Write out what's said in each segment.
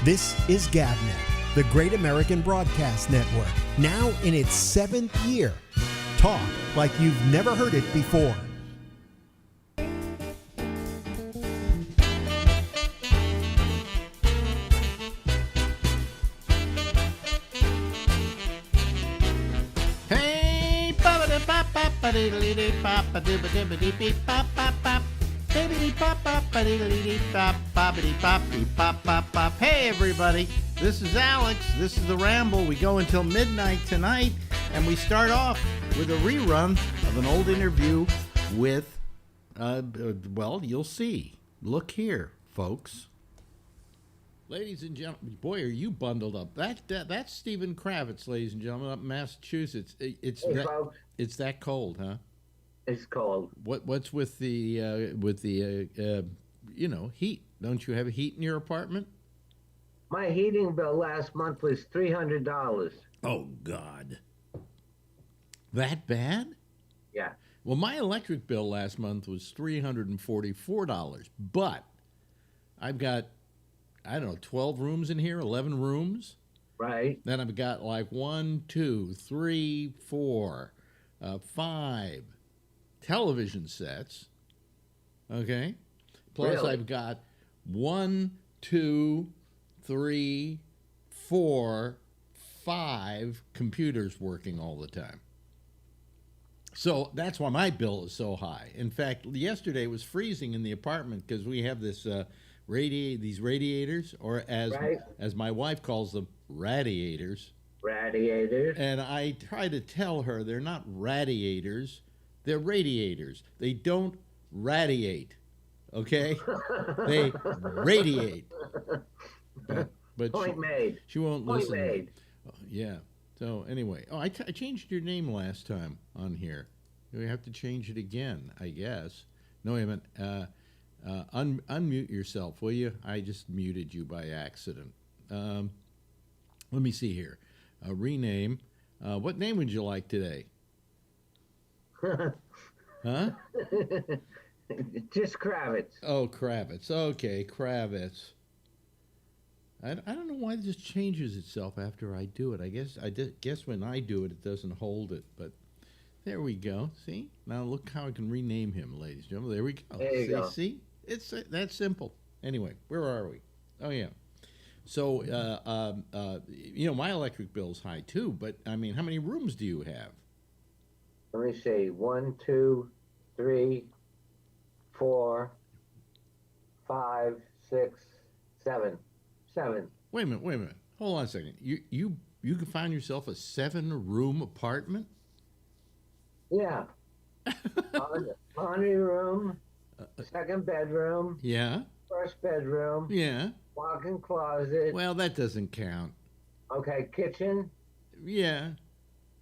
This is GabNet, the Great American Broadcast Network, now in its 7th year. Talk like you've never heard it before. Hey, hey everybody, this is Alex, this is the Ramble. We go until midnight tonight, and we start off with a rerun of an old interview with, well, you'll see. Look here, folks. Ladies and gentlemen, boy, are you bundled up. That's Stephen Kravitz, ladies and gentlemen, up in Massachusetts. It's that cold, huh? It's cold. What's with the heat? Don't you have heat in your apartment? My heating bill last month was $300. Oh God, that bad? Yeah. Well, my electric bill last month was $344, but I've got, I don't know, 12 rooms in here, 11 rooms. Right. Then I've got like 1, 2, 3, 4, 5 television sets. Okay. Plus Really? I've got 1, 2, 3, 4, 5 computers working all the time. So that's why my bill is so high. In fact, yesterday it was freezing in the apartment because we have this these radiators, or as my wife calls them, radiators. Radiators. And I try to tell her they're not radiators, they're radiators. They don't radiate, okay? They radiate. But Point made. She won't Point listen. made. Yeah. So anyway, I changed your name last time on here. We have to change it again, I guess. No, wait a minute. Unmute yourself, will you? I just muted you by accident. Let me see here. Rename. What name would you like today? Huh? Just Kravitz. Oh, Kravitz. Okay, Kravitz. I don't know why this changes itself after I do it. I guess when I do it, it doesn't hold it. But there we go. See? Now look how I can rename him, ladies and gentlemen. There we go. There you go. See? It's that simple. Anyway, where are we? Oh, yeah. So, my electric bill's high, too. But, I mean, how many rooms do you have? Let me see. 1, 2, 3, 4, 5, 6, 7. 7. Wait a minute. Hold on a second. You can find yourself a 7-room apartment? Yeah. Laundry room, second bedroom, Yeah. first bedroom, Yeah. walk-in closet. Well, that doesn't count. Okay, kitchen, Yeah.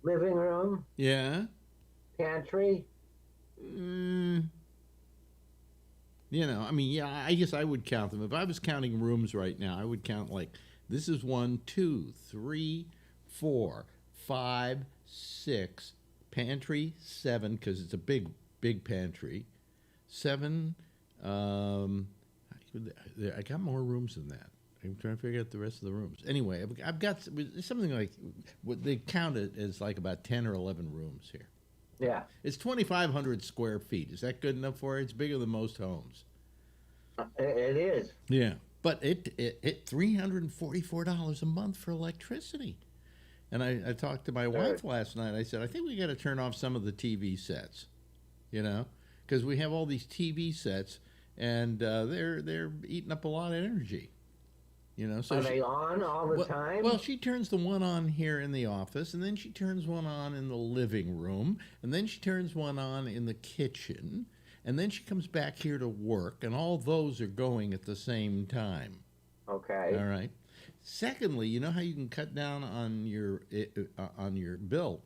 living room, Yeah. pantry. I guess I would count them. If I was counting rooms right now, I would count like, this is 1, 2, 3, 4, 5, 6, pantry 7, because it's a big pantry. 7, I got more rooms than that. I'm trying to figure out the rest of the rooms. Anyway, I've got something like, what they count it as like about 10 or 11 rooms here. Yeah. It's 2,500 square feet. Is that good enough for you? It's bigger than most homes. It is. Yeah, but it $344 a month for electricity. And I talked to my wife last night. I said, I think we got to turn off some of the TV sets, because we have all these TV sets, and they're eating up a lot of energy. So Are they on all the time? Well, she turns the one on here in the office, and then she turns one on in the living room, and then she turns one on in the kitchen, and then she comes back here to work, and all those are going at the same time. Okay. All right. Secondly, you know how you can cut down on your bill?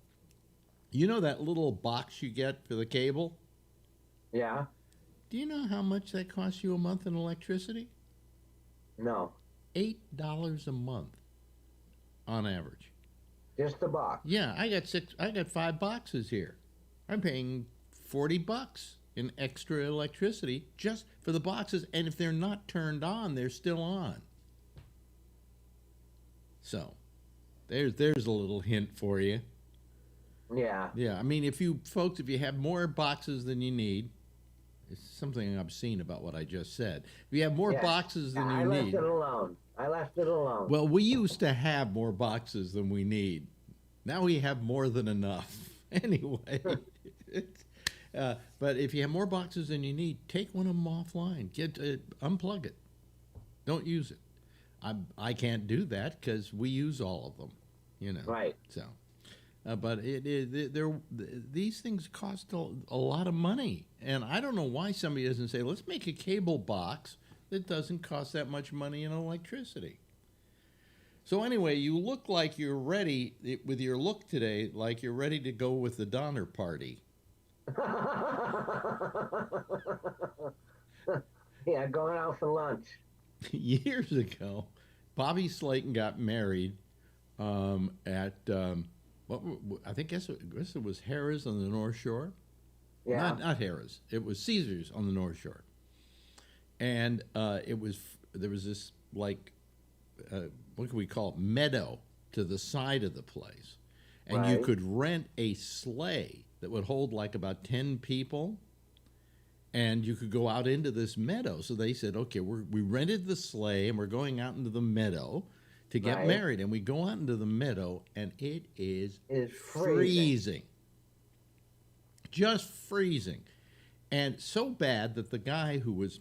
You know that little box you get for the cable? Yeah. Do you know how much that costs you a month in electricity? No. $8 a month on average. Just the box. Yeah, I got 5 boxes here. I'm paying $40 in extra electricity just for the boxes, and if they're not turned on, they're still on. So there's a little hint for you. Yeah. Yeah, I mean, if you have more boxes than you need, it's something obscene about what I just said. If you have more Yes. boxes than I you left need, it alone. I left it alone. well, we used to have more boxes than we need. Now we have more than enough. Anyway, but if you have more boxes than you need, take one of them offline. Unplug it. Don't use it. I can't do that because we use all of them. Right. So. But these things cost a lot of money, and I don't know why somebody doesn't say, let's make a cable box that doesn't cost that much money in electricity. So anyway, you look like you're ready with your look today, like you're ready to go with the Donner Party. Yeah, going out for lunch. Years ago, Bobby Slayton got married at... I guess it was Harrah's on the North Shore. Yeah. Not Harrah's. It was Caesar's on the North Shore. And there was this what can we call it, meadow to the side of the place, and you Right. could rent a sleigh that would hold like about 10 people, and you could go out into this meadow. So they said, okay, we rented the sleigh and we're going out into the meadow to get Right. married, and we go out into the meadow, and it is It's freezing. Just freezing. And so bad that the guy who was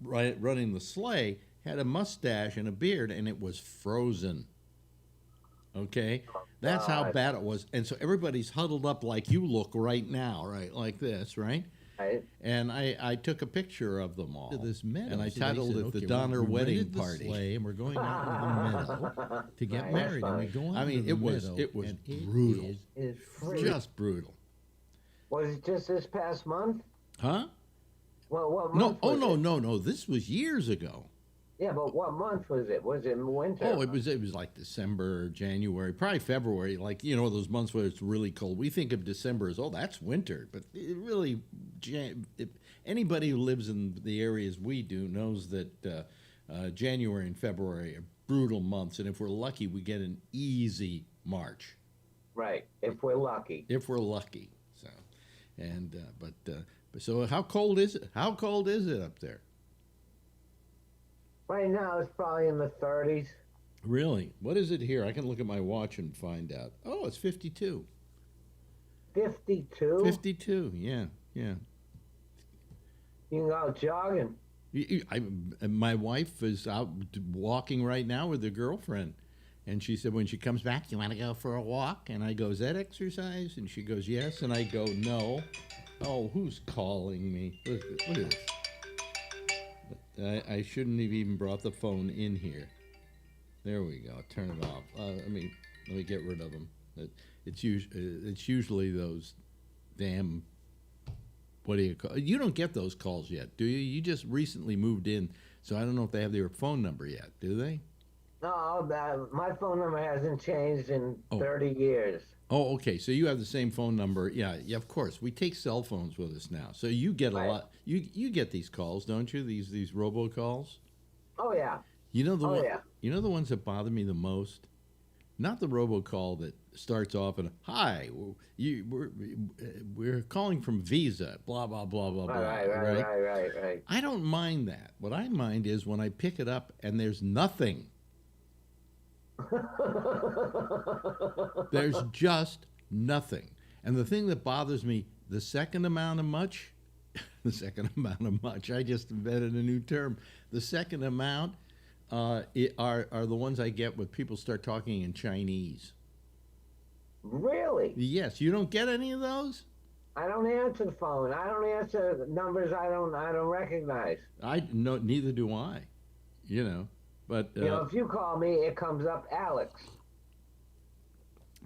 running the sleigh had a mustache and a beard, and it was frozen. Okay? That's how God. bad it was. And so everybody's huddled up like you look right now, right? Like this, right? Right. And I took a picture of them all. To this meadow. And I So they titled said, it okay, the Donner we Wedding rented the Party. sleigh and we're going out into the meadow to get Right. married. And we That's go out I mean, into the it was meadow, and brutal. is It's freezing. Just brutal. Was it just this past month? Huh? Well, what No, month oh was no, it? no. This was years ago. Yeah, but what month was it? Was it in winter? Oh, it was like December, January, probably February. Like those months where it's really cold. We think of December as that's winter, but it really, if anybody who lives in the areas we do knows that January and February are brutal months, and if we're lucky, we get an easy March. Right, if we're lucky. If we're lucky. So, and so how cold is it? How cold is it up there? Right now, it's probably in the 30s. Really? What is it here? I can look at my watch and find out. Oh, it's 52. 52? 52, yeah. You can go out jogging. My wife is out walking right now with her girlfriend. And she said when she comes back, you want to go for a walk? And I go, is that exercise? And she goes, yes. And I go, no. Oh, who's calling me? Look at this. I shouldn't have even brought the phone in here. There we go. Turn it off. Let me get rid of them. It's usually those damn. What do you call? You don't get those calls yet, do you? You just recently moved in, so I don't know if they have their phone number yet. Do they? No, my phone number hasn't changed in Oh. 30 years. Oh, okay. So you have the same phone number. Yeah, of course. We take cell phones with us now. So you get a Right. lot. You get these calls, don't you? These robocalls. Oh, yeah. You know Oh, yeah. You know the ones that bother me the most? Not the robocall that starts off and hi, we're calling from Visa, blah blah blah blah blah. Right. I don't mind that. What I mind is when I pick it up and there's nothing. There's just nothing. And the thing that bothers me, the second amount of much, I just invented a new term. The second amount are the ones I get when people start talking in Chinese. Really? Yes, you don't get any of those? I don't answer the phone. I don't answer numbers I don't recognize. No, neither do I. But If you call me, it comes up Alex.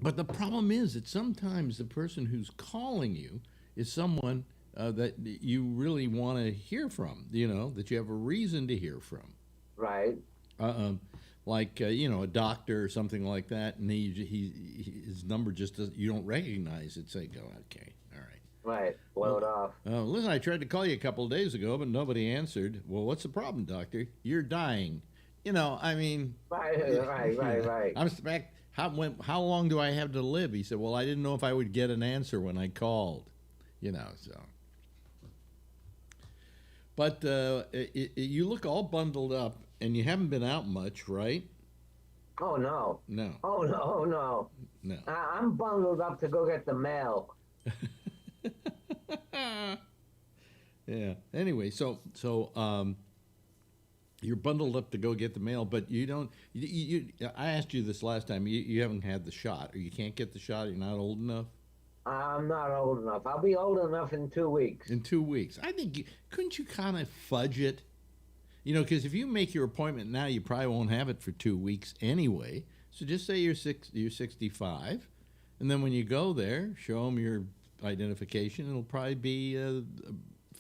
But the problem is that sometimes the person who's calling you is someone that you really want to hear from, that you have a reason to hear from. Right. Like, a doctor or something like that, and his number just doesn't, you don't recognize it. Say, go, okay, all right. Right. Blow it off. Listen, I tried to call you a couple of days ago, but nobody answered. Well, what's the problem, doctor? You're dying. I mean, Right. I'm back. How long do I have to live? He said, well, I didn't know if I would get an answer when I called, so. But you look all bundled up, and you haven't been out much, right? Oh no. No, Oh no. no. I'm bundled up to go get the mail. Yeah. Anyway, so you're bundled up to go get the mail, but you don't. I asked you this last time. You haven't had the shot, or you can't get the shot. You're not old enough. I'm not old enough. I'll be old enough in 2 weeks. In 2 weeks, I think. Couldn't you kind of fudge it? Because if you make your appointment now, you probably won't have it for 2 weeks anyway. So just say you're 65, and then when you go there, show them your identification. It'll probably be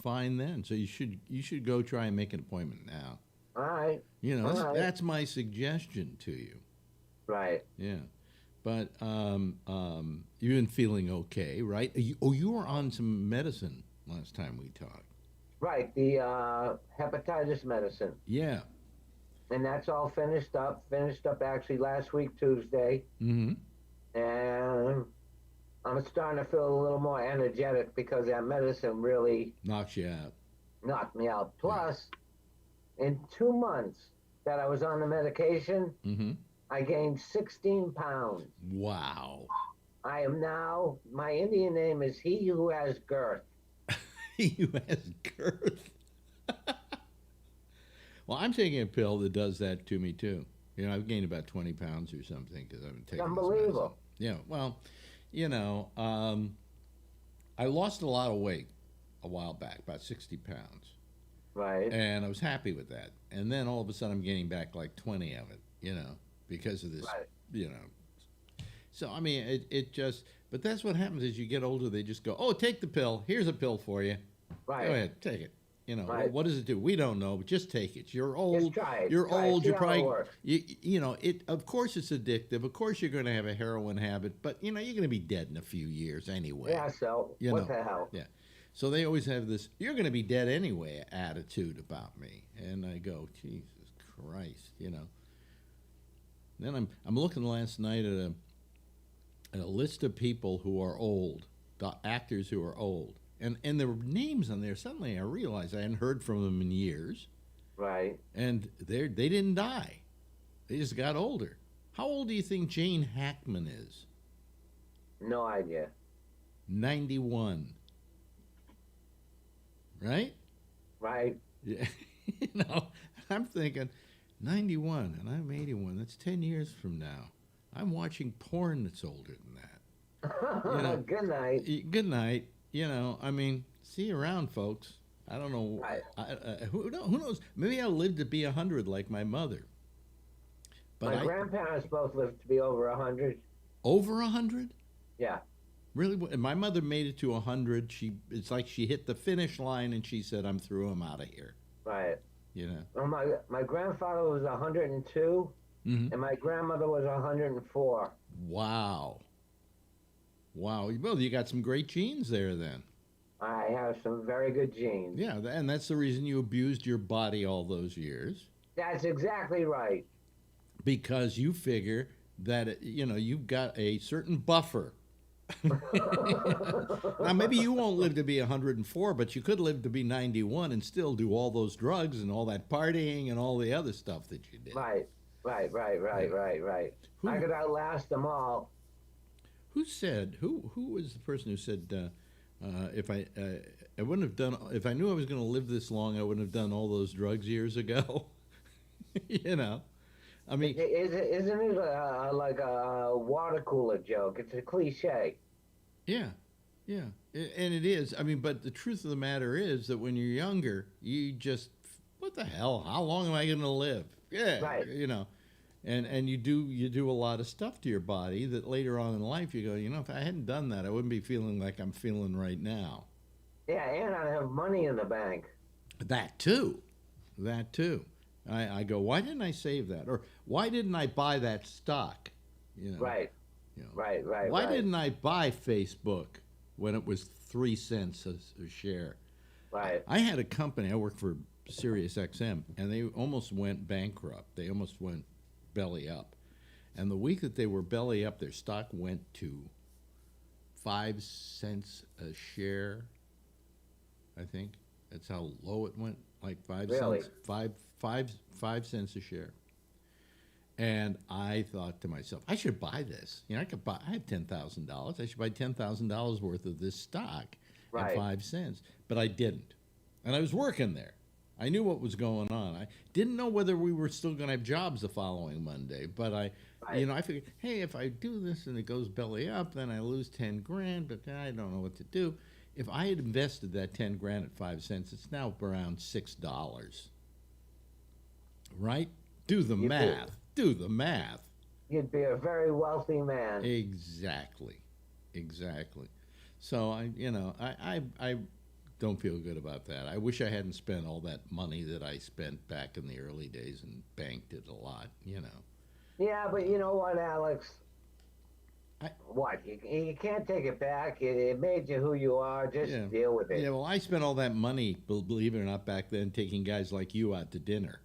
fine then. So you should go try and make an appointment now. All right. That's my suggestion to you. Right. Yeah, but you've been feeling okay, right? You were on some medicine last time we talked. Right. The hepatitis medicine. Yeah. And that's all finished up. Finished up actually last week, Tuesday. Mm-hmm. And I'm starting to feel a little more energetic because that medicine really Knocks you out. knocked me out. Plus, in 2 months that I was on the medication, Mm-hmm. I gained 16 pounds. Wow. I am now, my Indian name is He Who Has Girth. You has girth. Well, I'm taking a pill that does that to me too. I've gained about 20 pounds or something because I've been taking Unbelievable. This medicine. Yeah. Well, I lost a lot of weight a while back, about 60 pounds. Right. And I was happy with that. And then all of a sudden I'm gaining back like 20 of it, because of this, Right. So, I mean, it just, but that's what happens as you get older. They just go, oh, take the pill. Here's a pill for you. Right. Go ahead, take it. Right. What does it do? We don't know, but just take it. You're old. Just try it. You're Try it. old. See You're how it probably, works. of course it's addictive. Of course you're going to have a heroin habit, but, you're going to be dead in a few years anyway. Yeah, so what the hell? Yeah. So they always have this, you're going to be dead anyway attitude about me. And I go, Jesus Christ, Then I'm looking last night at a list of people who are old, actors who are old. And there were names on there. Suddenly I realized I hadn't heard from them in years. Right. And they didn't die. They just got older. How old do you think Jane Hackman is? No idea. 91. Right? Right. Yeah. I'm thinking 91 and I'm 81. That's 10 years from now. I'm watching porn that's older than that. Good night. Good night. I mean, see you around, folks. I don't know. Right. Who knows? Maybe I'll live to be 100 like my mother. But My grandparents both lived to be over 100. Over 100? Yeah. Really? My mother made it to 100. It's like she hit the finish line and she said, I'm through. I'm out of here. Right. Well, my grandfather was 102, Mm-hmm. and my grandmother was 104. Wow. Well, you got some great genes there then. I have some very good genes. Yeah, and that's the reason you abused your body all those years. That's exactly right. Because you figure that, you've got a certain buffer. Now, maybe you won't live to be 104, but you could live to be 91 and still do all those drugs and all that partying and all the other stuff that you did. Right. I could outlast them all. Who was the person who said, if I wouldn't have done, if I knew I was going to live this long, I wouldn't have done all those drugs years ago? I mean, Isn't it like a water cooler joke? It's a cliche. Yeah, and it is. I mean, but the truth of the matter is that when you're younger, you just, what the hell? How long am I going to live? Yeah, Right. And you do a lot of stuff to your body that later on in life you go, if I hadn't done that, I wouldn't be feeling like I'm feeling right now. Yeah, and I have money in the bank. That too. I go, why didn't I save that? Or why didn't I buy that stock? Right. Right. Why didn't I buy Facebook when it was 3 cents a share? Right. I had a company. I worked for Sirius XM, and they almost went bankrupt. They almost went belly up. And the week that they were belly up, their stock went to 5 cents a share. I think that's how low it went. Like 5 Really? cents, five cents a share. And I thought to myself, I should buy this. You know, I have $10,000. I should buy $10,000 worth of this stock Right. at 5 cents. But I didn't. And I was working there. I knew what was going on. I didn't know whether we were still going to have jobs the following Monday. But I figured, hey, if I do this and it goes belly up, then I lose 10 grand. But I don't know what to do. If I had invested that 10 grand at 5 cents, it's now around $6. Right? Do the math. Do the math. You'd be a very wealthy man. Exactly. So I don't feel good about that. I wish I hadn't spent all that money that I spent back in the early days and banked it a lot. Yeah, but you know what, Alex? You can't take it back. It made you who you are. Just deal with it. Yeah. Well, I spent all that money, believe it or not, back then taking guys like you out to dinner.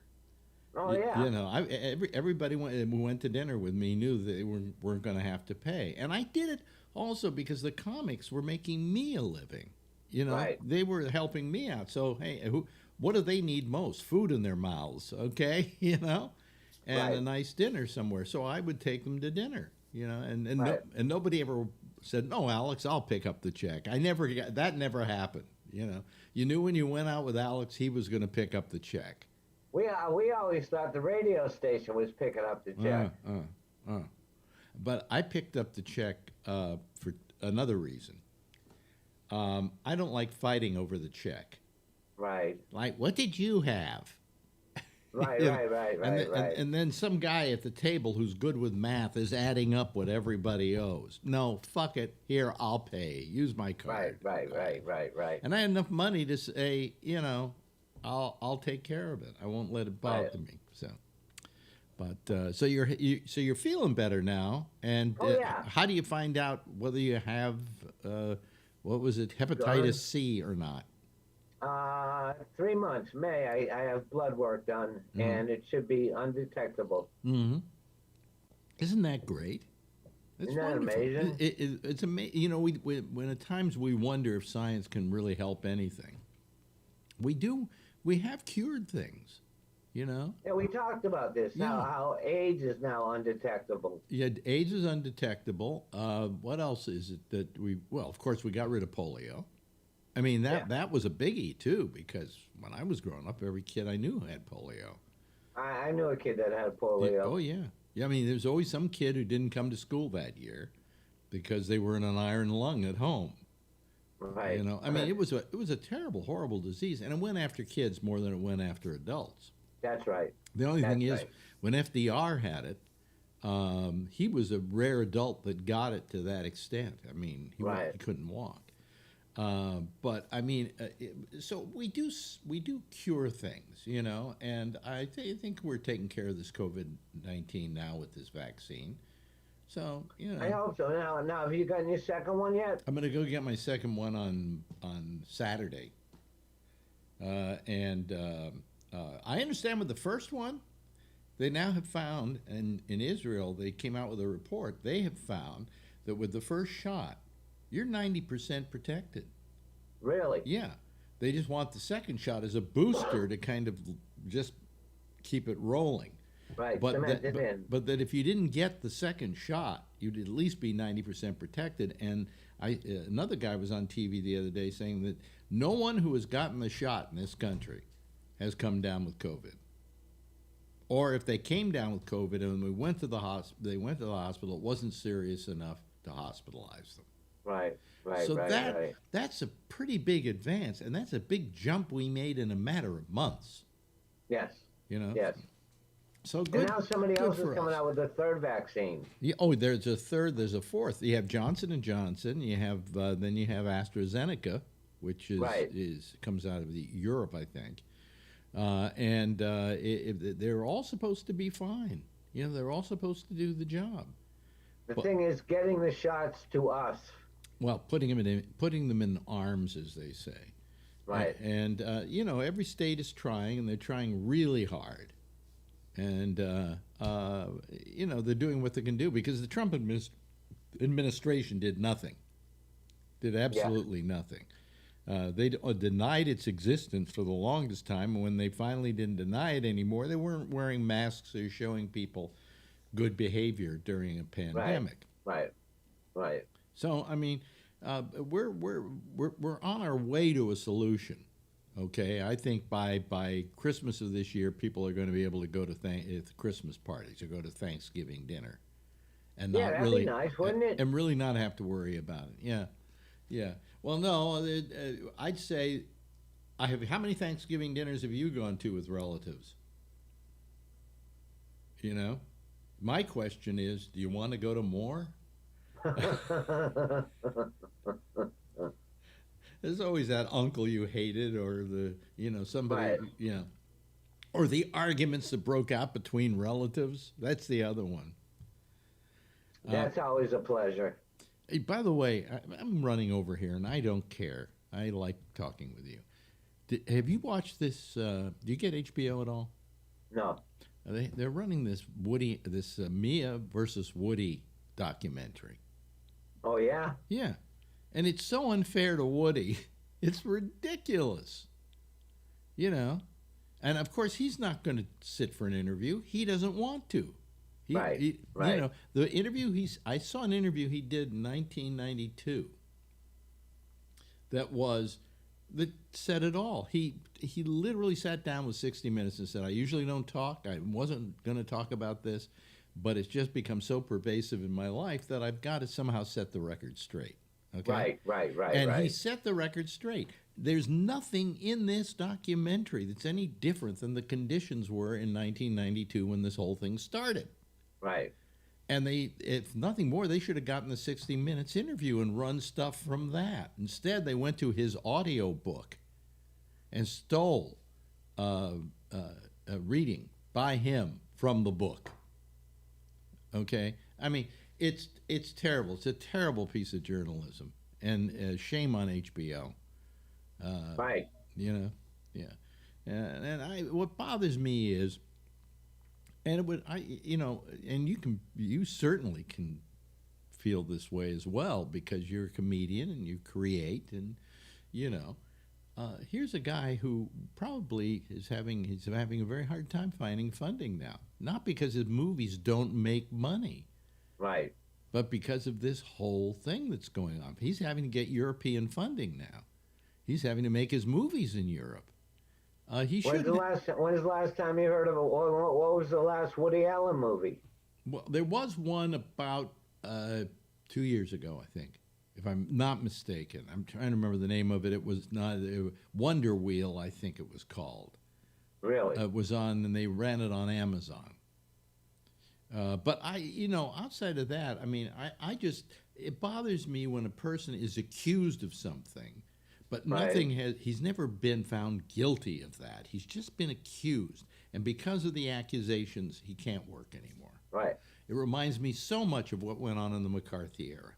Oh yeah. Everybody went to dinner with me knew they weren't going to have to pay, and I did it also because the comics were making me a living. Right. They were helping me out. So hey, what do they need most? Food in their mouths, okay? And a nice dinner somewhere. So I would take them to dinner. And nobody ever said, "No, Alex, I'll pick up the check." That never happened. You knew when you went out with Alex, he was going to pick up the check. We always thought the radio station was picking up the check. But I picked up the check for another reason. I don't like fighting over the check. Right. Like, what did you have? Right. And then some guy at the table who's good with math is adding up what everybody owes. No, fuck it. Here, I'll pay. Use my card. Right. And I had enough money to say, I'll take care of it. I won't let it bother me. So you're feeling better now. And how do you find out whether you have what was it, hepatitis C or not? 3 months, May. I have blood work done, and it should be undetectable. Mm-hmm. Isn't that great? It's Isn't that amazing? It's amazing. When at times we wonder if science can really help anything. We do. We have cured things, Yeah, we talked about this. Yeah. How AIDS is now undetectable. Yeah, AIDS is undetectable. What else is it that well, of course, we got rid of polio. I mean, that was a biggie, too, because when I was growing up, every kid I knew had polio. I knew a kid that had polio. Yeah, oh, yeah. Yeah, I mean, there's always some kid who didn't come to school that year because they were in an iron lung at home. Right. I mean, it was a terrible, horrible disease, and it went after kids more than it went after adults. That's right. The only thing is, when FDR had it, he was a rare adult that got it to that extent. I mean, he couldn't walk. But I mean, so we do cure things, and I think we're taking care of this COVID-19 now with this vaccine. So I hope so. Now, have you gotten your second one yet? I'm going to go get my second one on Saturday, and I understand with the first one, they now have found, and in Israel they came out with a report. They have found that with the first shot, you're 90% protected. Really? Yeah. They just want the second shot as a booster to kind of just keep it rolling. Right, but that if you didn't get the second shot, you'd at least be 90% protected. And another guy was on TV the other day saying that no one who has gotten the shot in this country has come down with COVID. Or if they came down with COVID and they went to the hospital, it wasn't serious enough to hospitalize them. Right. So that's a pretty big advance, and that's a big jump we made in a matter of months. Yes. Yes. So good. And now somebody else is coming out with a third vaccine. Yeah, there's a third. There's a fourth. You have Johnson & Johnson. You have then you have AstraZeneca, which comes out of Europe, I think. And they're all supposed to be fine. They're all supposed to do the job. The thing is getting the shots to us. Well, putting them in arms, as they say. Right. And you know, every state is trying, and they're trying really hard. And you know, they're doing what they can do because the Trump administration did nothing, did absolutely nothing. They denied its existence for the longest time, and when they finally didn't deny it anymore, they weren't wearing masks or showing people good behavior during a pandemic. Right. Right. So I mean, we're on our way to a solution. Okay, I think by Christmas of this year, people are going to be able to go to Christmas parties or go to Thanksgiving dinner, and not that'd really be nice, wouldn't it? and really not have to worry about it. Yeah, yeah. Well, no, I'd say I have. How many Thanksgiving dinners have you gone to with relatives? You know, my question is, do you want to go to more? There's always that uncle you hated, or somebody, Right. or the arguments that broke out between relatives. That's the other one. That's always a pleasure. Hey, by the way, I'm running over here, and I don't care. I like talking with you. Have you watched this? Do you get HBO at all? No. They're running this Mia versus Woody documentary. Oh, yeah? Yeah. And it's so unfair to Woody. It's ridiculous. You know? And of course, he's not going to sit for an interview. He doesn't want to. Right. You know, the interview I saw an interview he did in 1992 that said it all. He literally sat down with 60 Minutes and said, I usually don't talk. I wasn't going to talk about this, but it's just become so pervasive in my life that I've got to somehow set the record straight. Okay? Right. And he set the record straight. There's nothing in this documentary that's any different than the conditions were in 1992 when this whole thing started. Right. And if nothing more, they should have gotten the 60 Minutes interview and run stuff from that. Instead, they went to his audio book and stole a reading by him from the book. Okay? I mean, it's terrible. It's a terrible piece of journalism. And shame on HBO. Right. You know? Yeah. And what bothers me is, and you certainly can feel this way as well because you're a comedian and you create, and here's a guy who probably he's having a very hard time finding funding now, not because his movies don't make money, Right. but because of this whole thing that's going on. He's having to get European funding now. He's having to make his movies in Europe. He should. When is the last time you heard of it? What was the last Woody Allen movie? Well, there was one about 2 years ago, I think, if I'm not mistaken. I'm trying to remember the name of it. It was not Wonder Wheel, I think it was called. Really? It was on, and they ran it on Amazon. But outside of that, I mean, it bothers me when a person is accused of something, but he's never been found guilty of that. He's just been accused. And because of the accusations, he can't work anymore. Right. It reminds me so much of what went on in the McCarthy era.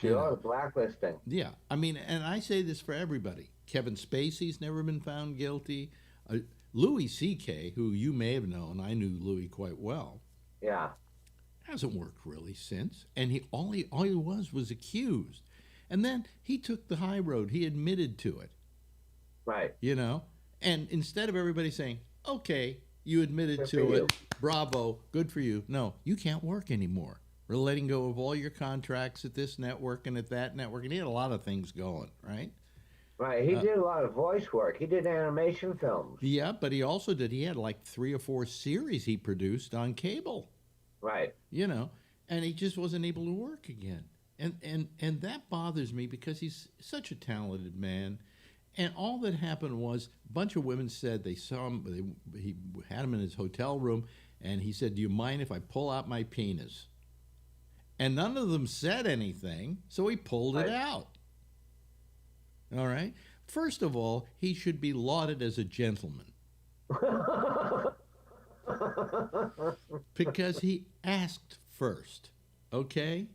Sure, the blacklisting. Yeah. I mean, and I say this for everybody. Kevin Spacey's never been found guilty. Louis C.K., who you may have known, I knew Louis quite well. Yeah. Hasn't worked really since. And all he was accused. And then he took the high road. He admitted to it. Right. And instead of everybody saying, okay, you admitted Good to for it, you. bravo, good for you. No, you can't work anymore. We're letting go of all your contracts at this network and at that network. And he had a lot of things going, right? Right. He did a lot of voice work. He did animation films. Yeah, but he had like 3 or 4 series he produced on cable. Right. And he just wasn't able to work again. And that bothers me because he's such a talented man. And all that happened was a bunch of women said they saw him, he had him in his hotel room, and he said, do you mind if I pull out my penis? And none of them said anything, so he pulled it out. All right? First of all, he should be lauded as a gentleman. Because he asked first, okay?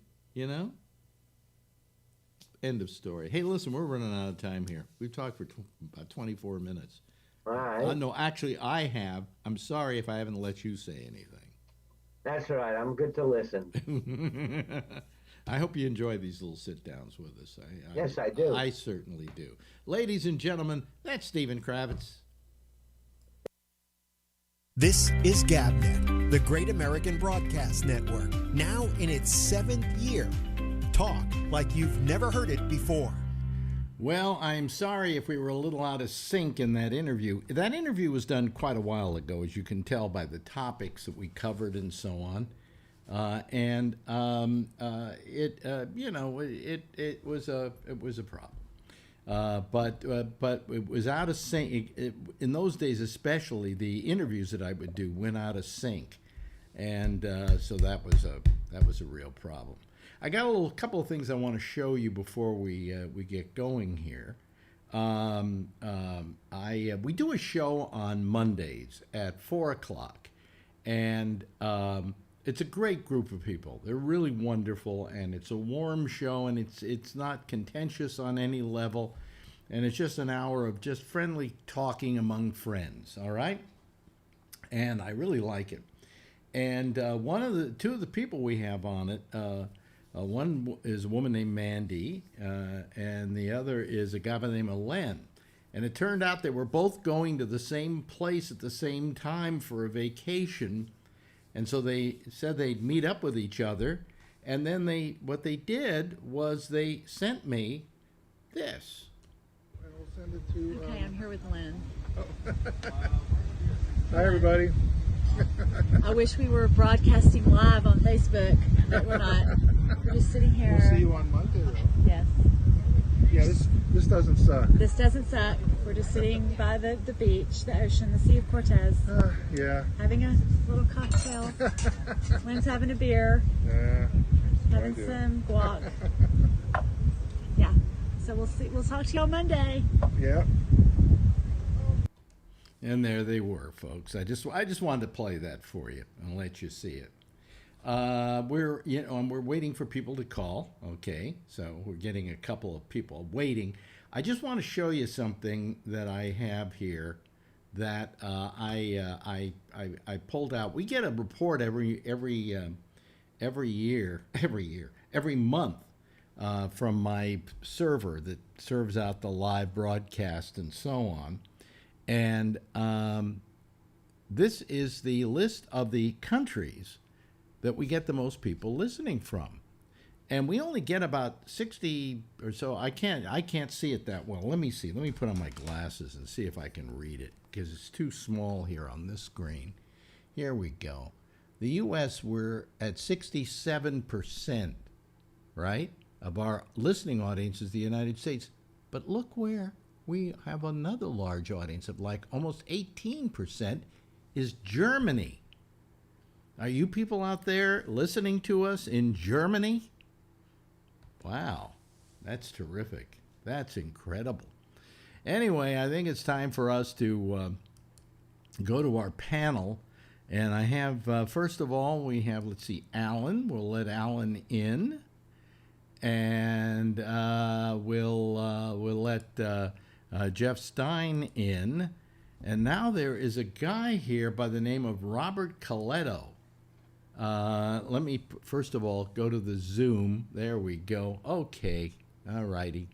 End of story. Hey, listen, we're running out of time here. We've talked for about 24 minutes. All right. No, actually, I have. I'm sorry if I haven't let you say anything. That's right. I'm good to listen. I hope you enjoy these little sit-downs with us. Yes, I do. I certainly do. Ladies and gentlemen, that's Stephen Kravitz. This is GabNet, the Great American Broadcast Network, now in its 7th year. Talk like you've never heard it before. Well, I'm sorry if we were a little out of sync in that interview. That interview was done quite a while ago, as you can tell by the topics that we covered and so on. It was a problem. But it was out of sync. In those days, especially, the interviews that I would do went out of sync, and so that was a real problem. I got a couple of things I want to show you before we get going here. We do a show on Mondays at 4:00, and it's a great group of people. They're really wonderful, and it's a warm show, and it's not contentious on any level, and it's just an hour of just friendly talking among friends. All right, and I really like it. And two of the people we have on it. One is a woman named Mandy, and the other is a guy by the name of Len. And it turned out they were both going to the same place at the same time for a vacation. And so they said they'd meet up with each other. And then what they did was they sent me this. And we'll send it to... Okay, I'm here with Lynn. Hi, everybody. I wish we were broadcasting live on Facebook, but we're not. We're just sitting here. We'll see you on Monday, though. Yes. Yeah, this doesn't suck. This doesn't suck. We're just sitting by the beach, the ocean, the Sea of Cortez. Yeah. Having a little cocktail. Lynn's having a beer. Yeah. Having some guac. Yeah. So we'll see. We'll talk to you on Monday. Yeah. And there they were, folks. I just wanted to play that for you and let you see it. We're waiting for people to call. Okay, so we're getting a couple of people waiting. I just want to show you something that I have here that I pulled out. We get a report every month from my server that serves out the live broadcast and so on. And this is the list of the countries that we get the most people listening from. And we only get about 60 or so. I can't see it that well. Let me see. Let me put on my glasses and see if I can read it, because it's too small here on this screen. Here we go. The U.S., we're at 67%, right, of our listening audience is the United States. But look where we have another large audience of like almost 18% is Germany. Are you people out there listening to us in Germany? Wow, that's terrific. That's incredible. Anyway, I think it's time for us to go to our panel. And I have, first of all, we have, let's see, Alan. We'll let Alan in. And we'll let Jeff Stein in. And now there is a guy here by the name of Robert Coletto. Let me, first of all, go to the Zoom. There we go. Okay. All righty.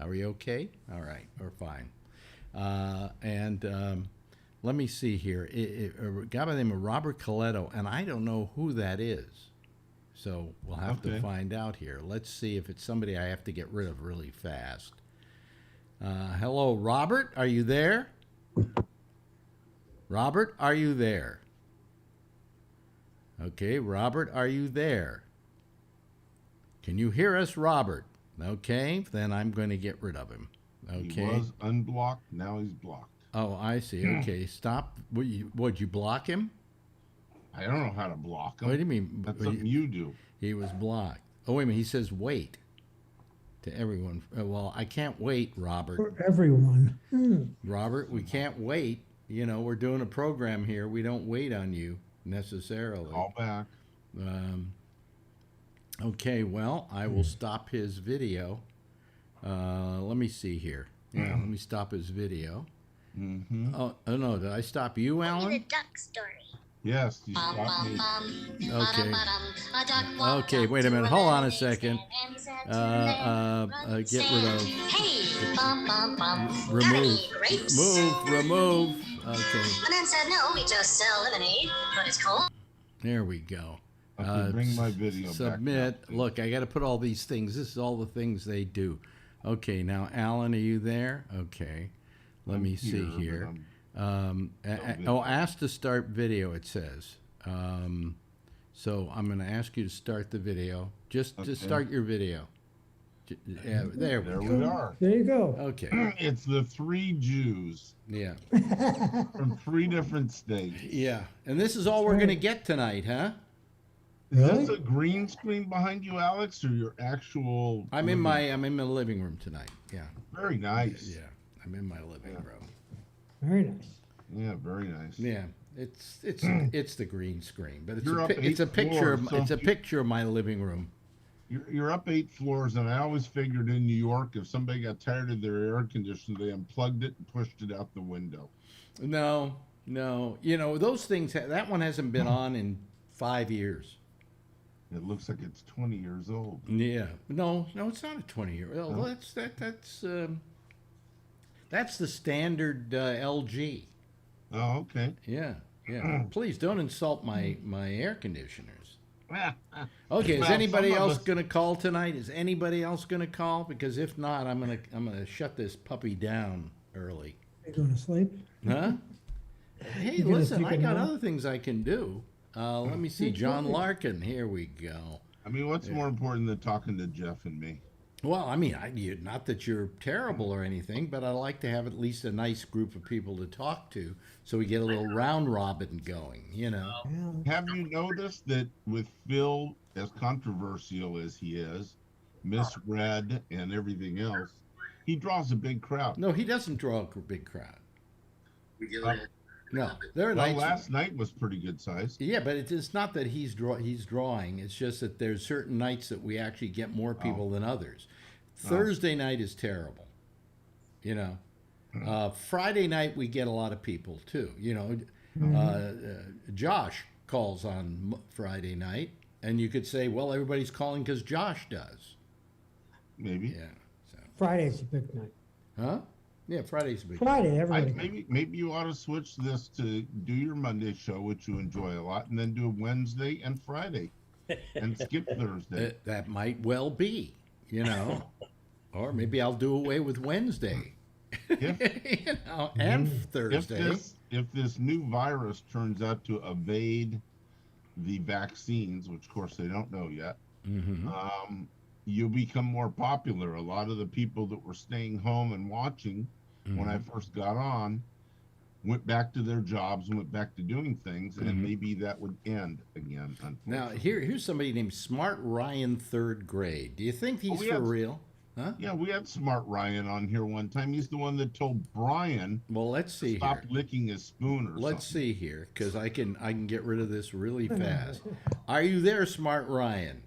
Are we okay? All right. We're fine. Let me see here. A guy by the name of Robert Coletto, and I don't know who that is. So we'll have to find out here. Let's see if it's somebody I have to get rid of really fast. Hello, Robert. Are you there? Robert, are you there? Okay, Robert, are you there? Can you hear us, Robert? Okay, then I'm going to get rid of him. Okay. He was unblocked. Now he's blocked. Oh, I see. Okay, stop. Would you block him? I don't know how to block him. What do you mean? That's something you do. He was blocked. Oh, wait a minute. He says wait to everyone. Well, I can't wait, Robert. For everyone. Robert, we can't wait. You know, we're doing a program here. We don't wait on you necessarily. Call back. Okay, well, I will stop his video. Let me see here. Yeah, let me stop his video. Mm-hmm. Oh no, did I stop you, The Alan? duck story. Yes, you stopped me. Okay. Okay, wait a minute. Hold on a second. Get rid of. Remove. Remove. Okay. The man said, no, we just sell lemonade, but it's cold. There we go. Okay, bring my video back. Submit. Now, please. Look, I got to put all these things. This is all the things they do. Okay, now, Alan, are you there? Okay. Let me see here. Ask to start video, it says. So I'm going to ask you to start the video. Just to start your video. Yeah, there we are. There you go. Okay. It's the 3 Jews Yeah. from 3 different states. Yeah. And this is all we're going to get tonight, huh? Is Really? this a green screen behind you, Alex, or your actual? I'm in my living room tonight. Yeah. Very nice. Yeah. I'm in my living room. Very nice. Yeah, very nice. Yeah. It's the green screen, but You're up it's a 8 picture floors, it's a picture of my living room. You're up 8 floors, and I always figured in New York, if somebody got tired of their air conditioner, they unplugged it and pushed it out the window. No. You know, those things that one hasn't been on in 5 years. It looks like it's 20 years old. Yeah. No, it's not a 20-year. Well, No? That's the standard LG. Oh, okay. Yeah. Please don't insult my air conditioners. Okay, is anybody else going to call tonight? Is anybody else going to call? Because if not, I'm gonna shut this puppy down early. Are you going to sleep? Huh? Hey, You gonna listen, take I a got nap? other things I can do. Let me see, John Larkin. Here we go. I mean, what's more important than talking to Jeff and me? Well, I mean, not that you're terrible or anything, but I like to have at least a nice group of people to talk to, so we get a little round robin going. You know. Yeah. Have you noticed that with Phil, as controversial as he is, misread and everything else, he draws a big crowd. No, he doesn't draw a big crowd. No, there are Well, nights. last night was pretty good size. Yeah, but it's not that he's drawing. It's just that there's certain nights that we actually get more people than others. Thursday night is terrible. You know, Friday night we get a lot of people too. You know, Josh calls on Friday night, and you could say, well, everybody's calling because Josh does. Maybe. Yeah. So. Friday's a big night. Huh? Yeah, Friday's a big. Friday, everybody. Maybe you ought to switch this to do your Monday show, which you enjoy a lot, and then do Wednesday and Friday, and skip Thursday. That might well be, you know, or maybe I'll do away with Wednesday, If, you know, and Thursday. if this new virus turns out to evade the vaccines, which of course they don't know yet, you'll become more popular. A lot of the people that were staying home and watching when I first got on went back to their jobs and went back to doing things, and maybe that would end again. Now, Unfortunately. here's somebody named Smart Ryan, 3rd grade. Do you think he's we for have- real? Huh? Yeah, we had Smart Ryan on here one time. He's the one that told Brian Well, let's see stop here. licking his spoon or Let's something. see here, because I can get rid of this really fast. Are you there, Smart Ryan?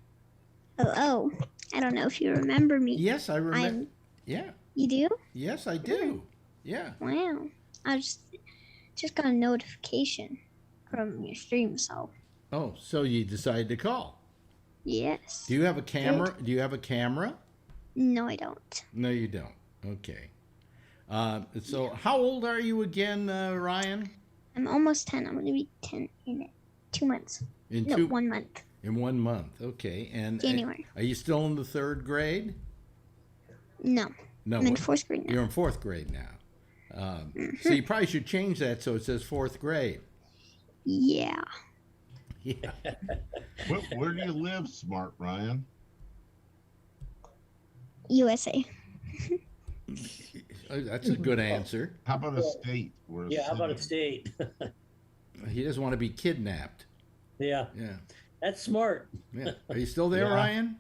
Oh, I don't know if you remember me. Yes, I remember. Yeah. You do? Yes, I do. Yeah. Wow. I just got a notification from your stream, so Oh, so you decided to call? yes. Do you have a camera? Do you have a camera? No, I don't. No, you don't. Okay. So how old are you again, Ryan? I'm almost 10. I'm going to be 10 in 2 months. In No, 1 month. In 1 month. Okay. And January. Are you still in the 3rd grade? No. No. I'm in what? 4th grade now. You're in 4th grade now. So you probably should change that so it says 4th grade. Yeah. Yeah. Where do you live, Smart Ryan? USA. That's a good answer. How about a state? Or Yeah, how about a city? state? He doesn't want to be kidnapped. Yeah, Yeah. that's smart. Yeah. Are you still there, Yeah. Ryan?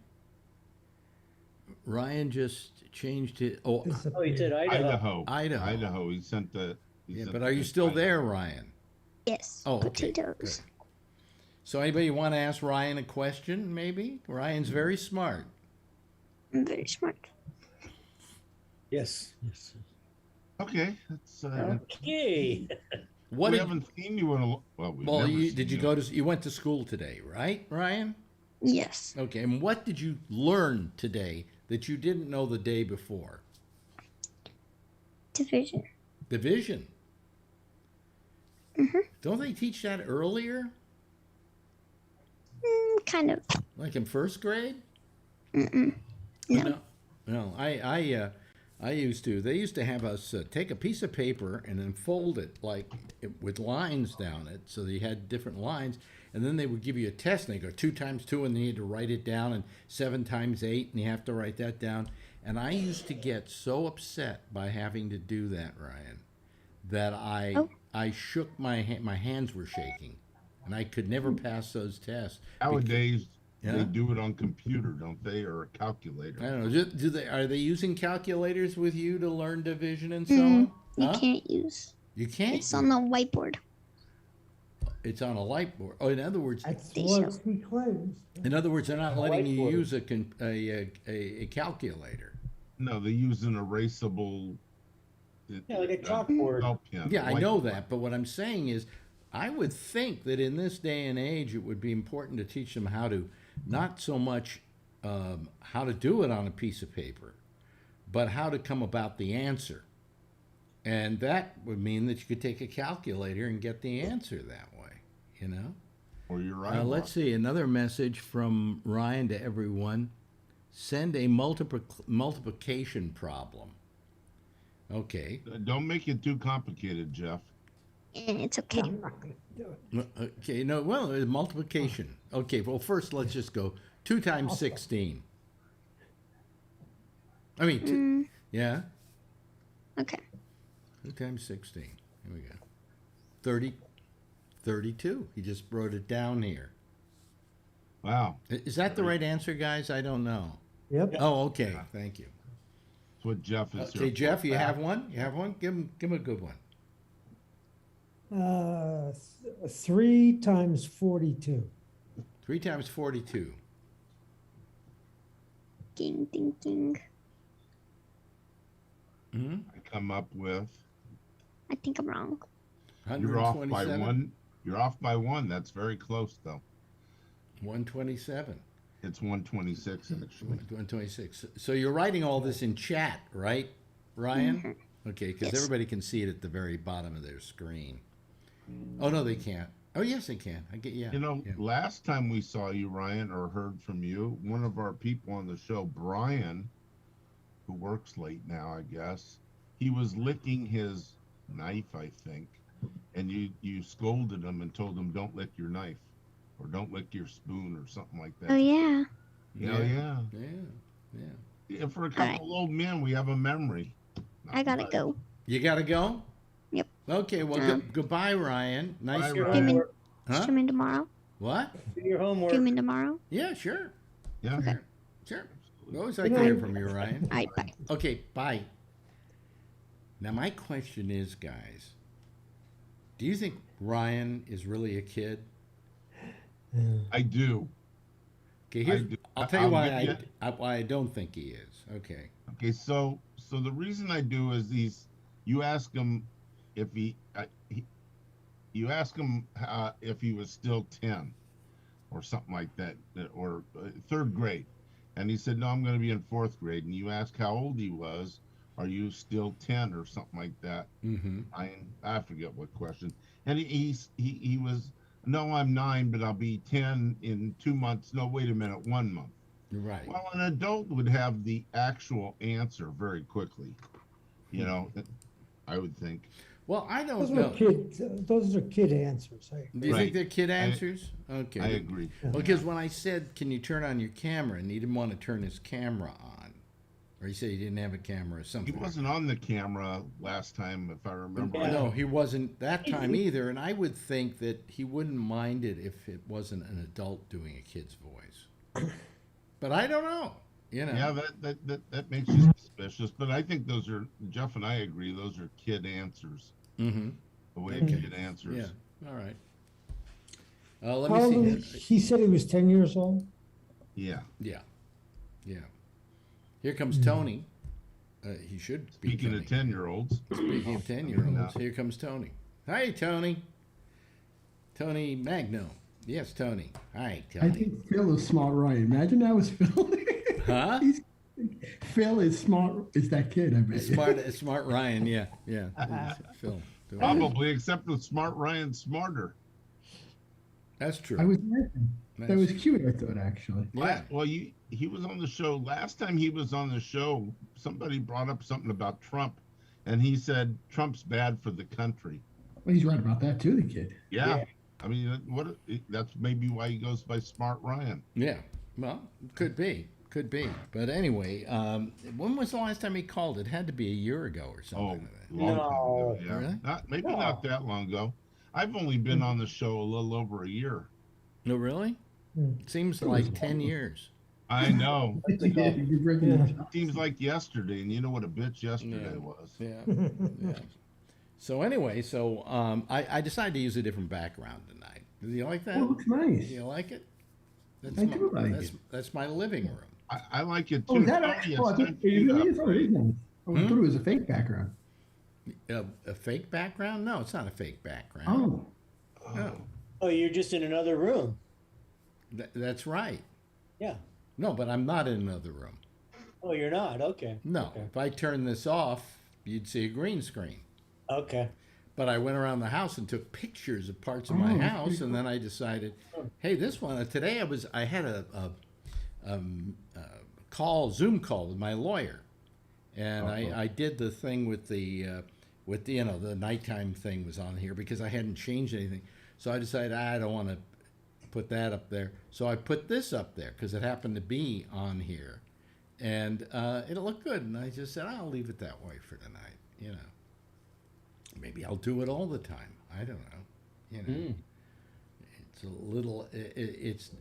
Ryan just changed it. Oh, Oh, you said Idaho. Idaho. Idaho. He sent the. Yeah, but are you still there, Ryan? Yes. Oh, okay. Potatoes. So anybody want to ask Ryan a question, maybe? Ryan's very smart. I'm very smart. Yes. Yes. Okay, that's. Okay. What we did, haven't seen you in a we've well, never you, seen did you go to, you went to school today, right, Ryan? Yes. Okay, and what did you learn today that you didn't know the day before? Division. Division. Mhm. Don't they teach that earlier? Kind of. Like in first grade? Mm-mm. No. No. I used to. They used to have us take a piece of paper and then fold it with lines down it, so that you had different lines, and then they would give you a test, and they go 2 times 2, and then you had to write it down, and 7 times 8, and you have to write that down. And I used to get so upset by having to do that, Ryan, that I shook my hands were shaking, and I could never pass those tests. Nowadays, Yeah? they do it on computer, don't they, or a calculator? I don't know. Do they are they using calculators with you to learn division and so Mm, on? you Huh? can't use. You can't. It's on the whiteboard. It's on a light board. Oh, in other words, That's They what show. he claims. they're not letting you Whiteboard. use a calculator. No, they use an erasable. Yeah, like a chalkboard. Pen, Yeah, I know whiteboard. that, but what I'm saying is, I would think that in this day and age, it would be important to teach them how to, not so much how to do it on a piece of paper, but how to come about the answer. And that would mean that you could take a calculator and get the answer that way, you know? Or you're right. Let's see, another message from Ryan to everyone. Send a multiplication problem. Okay. Don't make it too complicated, Jeff. It's okay. I'm not going to do it. Okay, no, well, multiplication. Okay, well, first let's just go 2 times 16. I mean, yeah, Okay. 2 times 16. Here we go. 32. He just wrote it down here. Wow. Is that the right answer, guys? I don't know. Yep. Oh, okay. Thank you. That's what Jeff is here Okay, for. Jeff, you have one? You have one? Give him a good one. 3 times 42. 3 times 42. Ding, ding, ding. Mm-hmm. I come up with. I think I'm wrong. You're off by 127. one. You're off by one. That's very close, though. 127. It's 126 actually. 126. So you're writing all this in chat, right, Ryan? Mm-hmm. Okay, because Yes. everybody can see it at the very bottom of their screen. Oh no, they can't. Oh yes, they can. I get yeah. You know, yeah. last time we saw you, Ryan, or heard from you, one of our people on the show, Brian, who works late now, I guess, he was licking his knife, I think, and you scolded him and told him don't lick your knife, or don't lick your spoon, or something like that. Oh, yeah. Yeah. Yeah. For a couple old men, we have a memory. I gotta much. go. You gotta go. Yep. Okay. Well, goodbye, Ryan. Nice. Bye, Do your Ryan. homework. Huh? Tune in tomorrow. What? Do your homework. Tune in tomorrow. Yeah, sure. Yeah. Okay. Sure. We always like to hear from you, Ryan. All right, bye. Okay, bye. Now, my question is, guys, do you think Ryan is really a kid? I do. Okay, here's, do. I'll tell you why get you. why I don't think he is. Okay. Okay, so the reason I do is you ask him if you ask him if he was still 10 or something like that, or third grade, and he said no, I'm going to be in fourth grade. And you ask how old he was, are you still 10 or something like that? Mm-hmm. I forget what question, and he was no, I'm 9, but I'll be 10 in 2 months. No, wait a minute, 1 month. Right. Well, an adult would have the actual answer very quickly. You know, I would think. Well, I don't Those know. are kid answers. I Do you Right. think they're kid answers? Okay. I agree. Well, because when I said, can you turn on your camera, and he didn't want to turn his camera on, or he said he didn't have a camera or He something. wasn't on the camera last time, if I remember. Yeah. No, he wasn't that time either, and I would think that he wouldn't mind it if it wasn't an adult doing a kid's voice. But I don't know, you know. Yeah, that makes you suspicious. But I think those are, Jeff and I agree, those are kid answers. Mm-hmm. The way a kid answers. Yeah. All right. Let How old me was see. he? Said he was 10 years old. Yeah. Yeah. Here comes Tony. He should be. Speaking of 10-year-olds. Speaking of 10-year-olds, here comes Tony. Hi, Tony. Tony Magno. Yes, Tony. Hi, Tony. I think Phil is smart, Ryan. Imagine that was Phil. Huh? Phil is smart. Is that kid? I bet. Smart Ryan. Yeah. Phil. Probably, except with Smart Ryan smarter. That's true. I was laughing. That was cute. I thought actually. Yeah. Well, he was on the show last time. He was on the show. Somebody brought up something about Trump, and he said Trump's bad for the country. Well, he's right about that too. The kid. Yeah. I mean, that's maybe why he goes by Smart Ryan. Yeah. Well, could be. But anyway, when was the last time he called? It had to be a year ago or something. Long time ago, yeah. Really? Not that long ago. I've only been on the show a little over a year. No, really? Seems like 10 years. I know. Yeah. Seems like yesterday, and you know what a bitch yesterday was. Yeah. So anyway, I decided to use a different background tonight. Do you like that? Oh, it looks nice. Do you like it? I do like it. That's my living room. I like it too. Oh, is that actually? I thought it was a fake background. A fake background? No, it's not a fake background. Oh. No. Oh, you're just in another room. That's right. Yeah. No, but I'm not in another room. Oh, you're not? Okay. No. Okay. If I turn this off, you'd see a green screen. Okay. But I went around the house and took pictures of parts of my house, and then I decided, hey, this one today I had a Zoom call with my lawyer, and I did the thing with the the nighttime thing was on here because I hadn't changed anything, so I decided I don't want to put that up there, so I put this up there because it happened to be on here, and it looked good, and I just said I'll leave it that way for tonight, you know. Maybe I'll do it all the time. I don't know. You know, it's a little. It's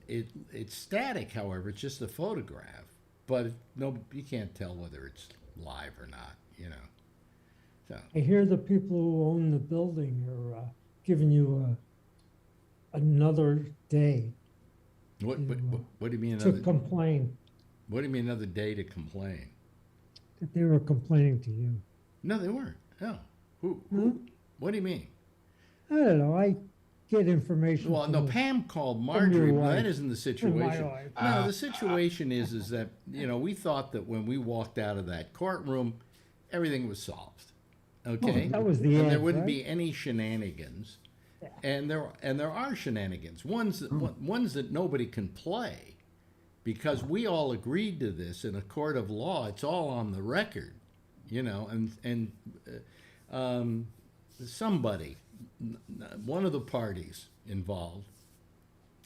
static. However, it's just a photograph. But no, you can't tell whether it's live or not. You know. So I hear the people who own the building are giving you another day. What do you mean to another? Complain. What do you mean another day to complain? That they were complaining to you. No, they weren't. No. Who? What do you mean? I don't know. I get information. Well, no, Pam called Marjorie, but that isn't the situation. wife. No, the situation is that, you know, we thought that when we walked out of that courtroom, everything was solved. Okay? That was the and end, there wouldn't right? be any shenanigans. Yeah. And there are shenanigans. Ones that nobody can play. Because we all agreed to this in a court of law. It's all on the record. You know, and somebody, one of the parties involved,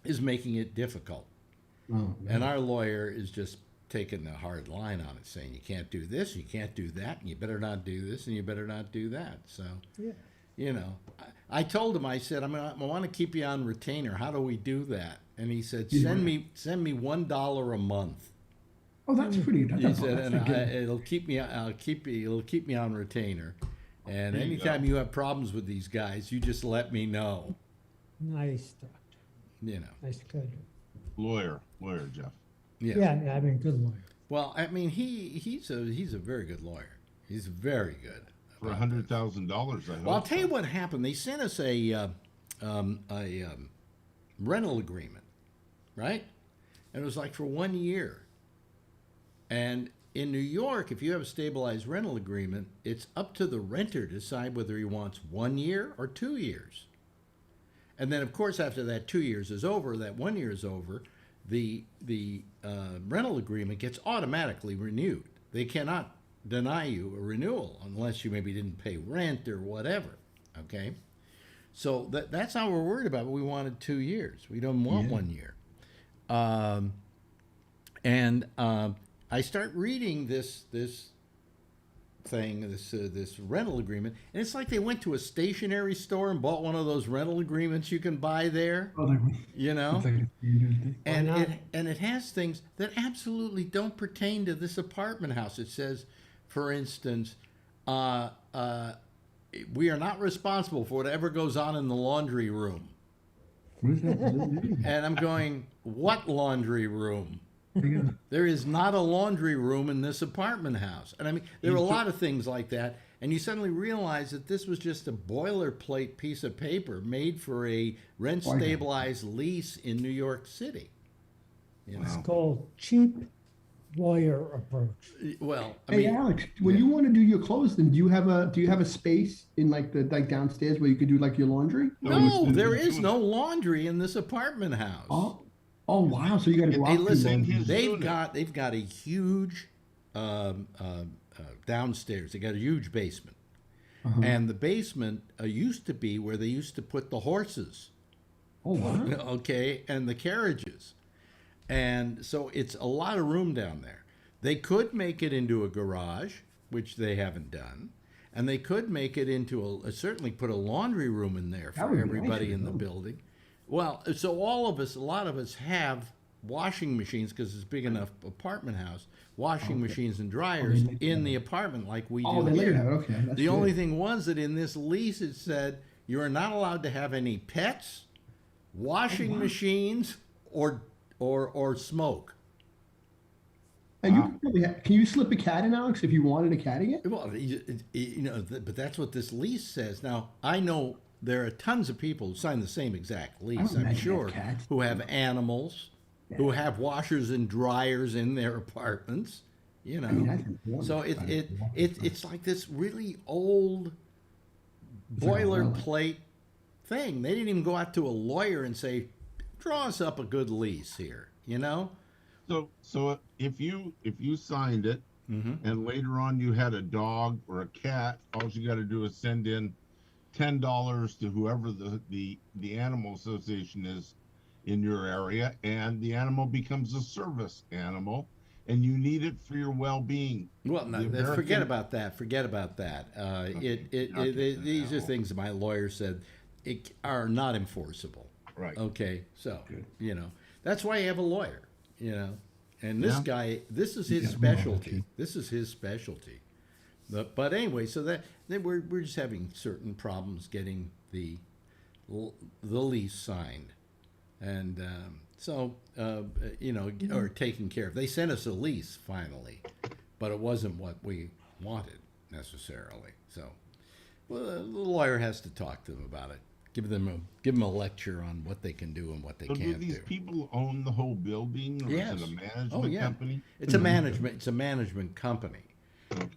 is making it difficult. And our lawyer is just taking a hard line on it, saying you can't do this, you can't do that, and you better not do this, and you better not do that. So, you know, I told him, I said, I want to keep you on retainer. How do we do that? And he said, send me $1 a month. Oh, that's pretty good. He said, and it'll keep me on retainer. And anytime you have problems with these guys, you just let me know. Nice, doctor. You know. Nice, good. Lawyer, Jeff. Yeah, I mean, good lawyer. Well, I mean, he's a very good lawyer. He's very good. For $100,000, I hope. Well, I'll tell you what happened. They sent us a rental agreement, right? And it was like for 1 year. And in New York, if you have a stabilized rental agreement, it's up to the renter to decide whether he wants 1 year or 2 years. And then, of course, after that 2 years is over, that 1 year is over, the rental agreement gets automatically renewed. They cannot deny you a renewal unless you maybe didn't pay rent or whatever. Okay, so that's how we're worried about it. We wanted 2 years. We don't want 1 year. I start reading this thing, this rental agreement, and it's like they went to a stationery store and bought one of those rental agreements you can buy there. You know, and it has things that absolutely don't pertain to this apartment house. It says, for instance, we are not responsible for whatever goes on in the laundry room. And I'm going, what laundry room? There is not a laundry room in this apartment house. And I mean, there are a lot of things like that. And you suddenly realize that this was just a boilerplate piece of paper made for a rent stabilized lease in New York City. You know? It's called cheap lawyer approach. Well, I Hey mean, Alex, when you want to do your clothes, then do you have a space in like the downstairs where you could do like your laundry? no, there is no laundry in this apartment house. Oh wow! So you got to go Hey, out. listen, to- they've got a huge downstairs. They got a huge basement, and the basement used to be where they used to put the horses. Oh wow! Okay, and the carriages, and so it's a lot of room down there. They could make it into a garage, which they haven't done, and they could make it into certainly put a laundry room in there That for would be everybody nice, in the though. building. Well, so a lot of us have washing machines because it's a big enough apartment house, washing machines and dryers in the apartment like we do they let you here. have it. Okay, that's The only good. thing was that in this lease it said you are not allowed to have any pets, washing machines, or smoke. And you could probably can you slip a cat in, Alex, if you wanted a cat again? Well, but that's what this lease says. Now, I know there are tons of people who sign the same exact lease, I'm sure, who have animals, who have washers and dryers in their apartments, you know. I mean, that's important. So it's like this really old boilerplate thing. They didn't even go out to a lawyer and say, draw us up a good lease here, you know? So if you signed it and later on you had a dog or a cat, all you got to do is send in $10 to whoever the animal association is in your area, and the animal becomes a service animal, and you need it for your well-being. Well, no, forget about that. Forget about that. These are things that my lawyer said are not enforceable. Right. Okay. So you know that's why you have a lawyer. You know, and this guy, this is his specialty. This is his specialty. But anyway, so we're just having certain problems getting the lease signed, and or taken care of. They sent us a lease finally, but it wasn't what we wanted necessarily. So, well, the lawyer has to talk to them about it. Give them a lecture on what they can do and what they can't do. Do these people own the whole building, or is it a management company? It's a management company.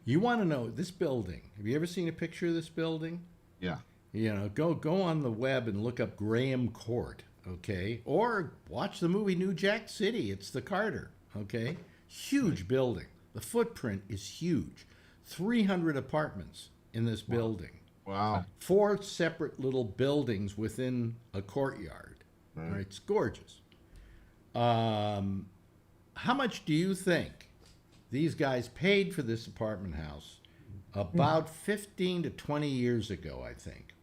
You want to know this building? Have you ever seen a picture of this building? Yeah. You know, go on the web and look up Graham Court, okay? Or watch the movie New Jack City. It's the Carter, okay? Huge building. The footprint is huge. 300 apartments in this building. Wow. 4 separate little buildings within a courtyard. Right. It's gorgeous. How much do you think these guys paid for this apartment house about 15 to 20 years ago, I think?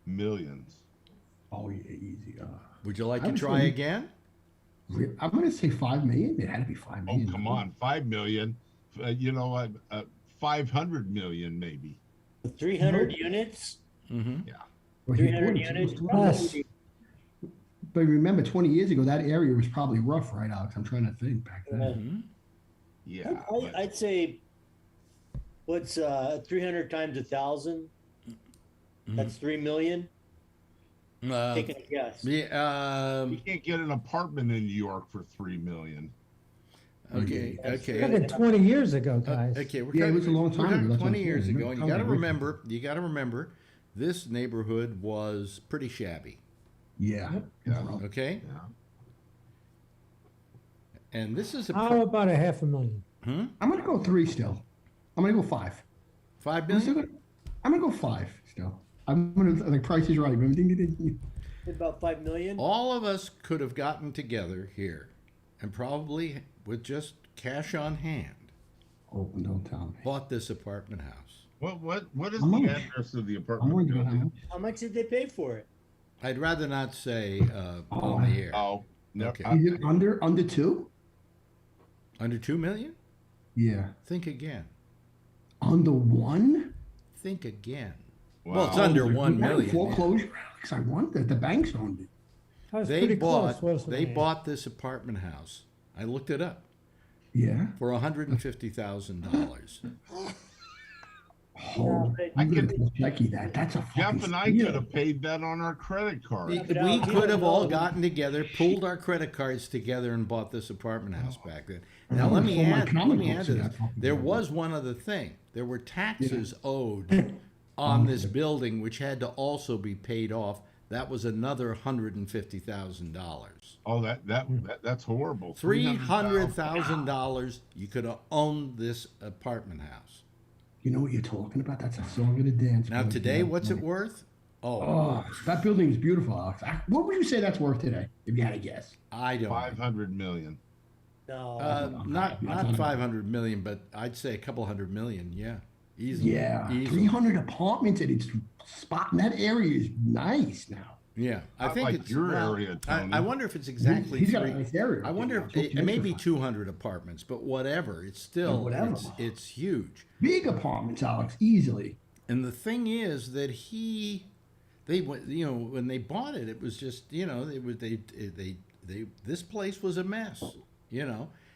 Millions. Oh yeah, easy. Would you like to try again? I'm going to say 5 million. It had to be 5 million. Oh, come on, 5 million. 500 million maybe. 300 units? Mm-hmm. Yeah. Well, 300 units? Plus, But remember, 20 years ago, that area was probably rough, right, Alex? I'm trying to think back then. Yeah. I'd say, what's 300 times 1,000? That's 3 million. Taking a guess. Yeah. You can't get an apartment in New York for 3 million. Okay. look at 20 years ago, guys. Okay, it was a long time ago. That's 20 what I'm years saying. ago, and you got to remember, this neighborhood was pretty shabby. Yeah. Okay. Yeah. And this is How about a $500,000? I'm going to go 3 still. I'm going to go 5. 5 I'm million. going to go 5 still. I'm going to, like, Price is Right. About 5 million? All of us could have gotten together here, and probably with just cash on hand, don't tell me. bought this apartment house. What is How the much? address of the I'm apartment going to go building? How much did they pay for it? I'd rather not say on the air. Oh, no. Okay. Is it under 2? Under 2 million? Yeah. Think again. Under 1? Think again. Wow. Well, it's under 1 Is that a million. foreclosure, Alex? I wonder. The banks owned it. That was pretty close, wasn't they it? bought this apartment house. I looked it up Yeah. for $150,000. Oh, I I'm gonna tell Jackie that. That's a fucking Jeff and I steal. could have paid that on our credit card. We but Alex, you could have don't all know. gotten together, pulled our credit cards together, and bought this apartment house back then. Now I let me sold my add comic to books this. in that fucking There building. was one other thing. There were taxes owed on this building, which had to also be paid off. That was another $150,000. Oh, that's horrible. $300,000 you could have owned this apartment house. You know what you're talking about? That's a song of the dance. Now boys. today, Yeah. what's it worth? Oh, that building is beautiful, Alex. What would you say that's worth today, if you had to guess? I don't. 500 million. No. Not 500 million, but I'd say a couple hundred million. Yeah, easily. Yeah, easily. 300 apartments at its spot in that area is nice now. Yeah, I Not think like it's your area, Tony. I wonder if it's exactly He's got a three. nice area. I wonder if it may be 200 apartments, but whatever. It's still whatever. it's huge. Big apartments, Alex, easily. And the thing is that when they bought it, it was just this place was a mess,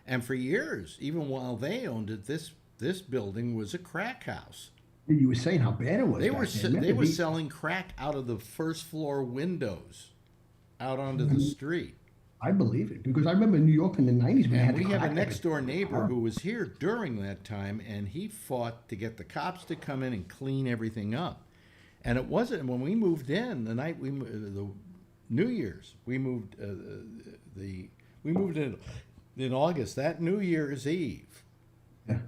and for years, even while they owned it, this building was a crack house. You were saying how bad it was. They back were then. they were selling crack out of the first floor windows, out onto the street. I believe it because I remember in New York in the 90s when they And had we the have a crack next door neighbor car. who was here during that time, and he fought to get the cops to come in and clean everything up. And it wasn't when we moved in the night the New Year's we moved we moved in August. That New Year's Eve, Yeah.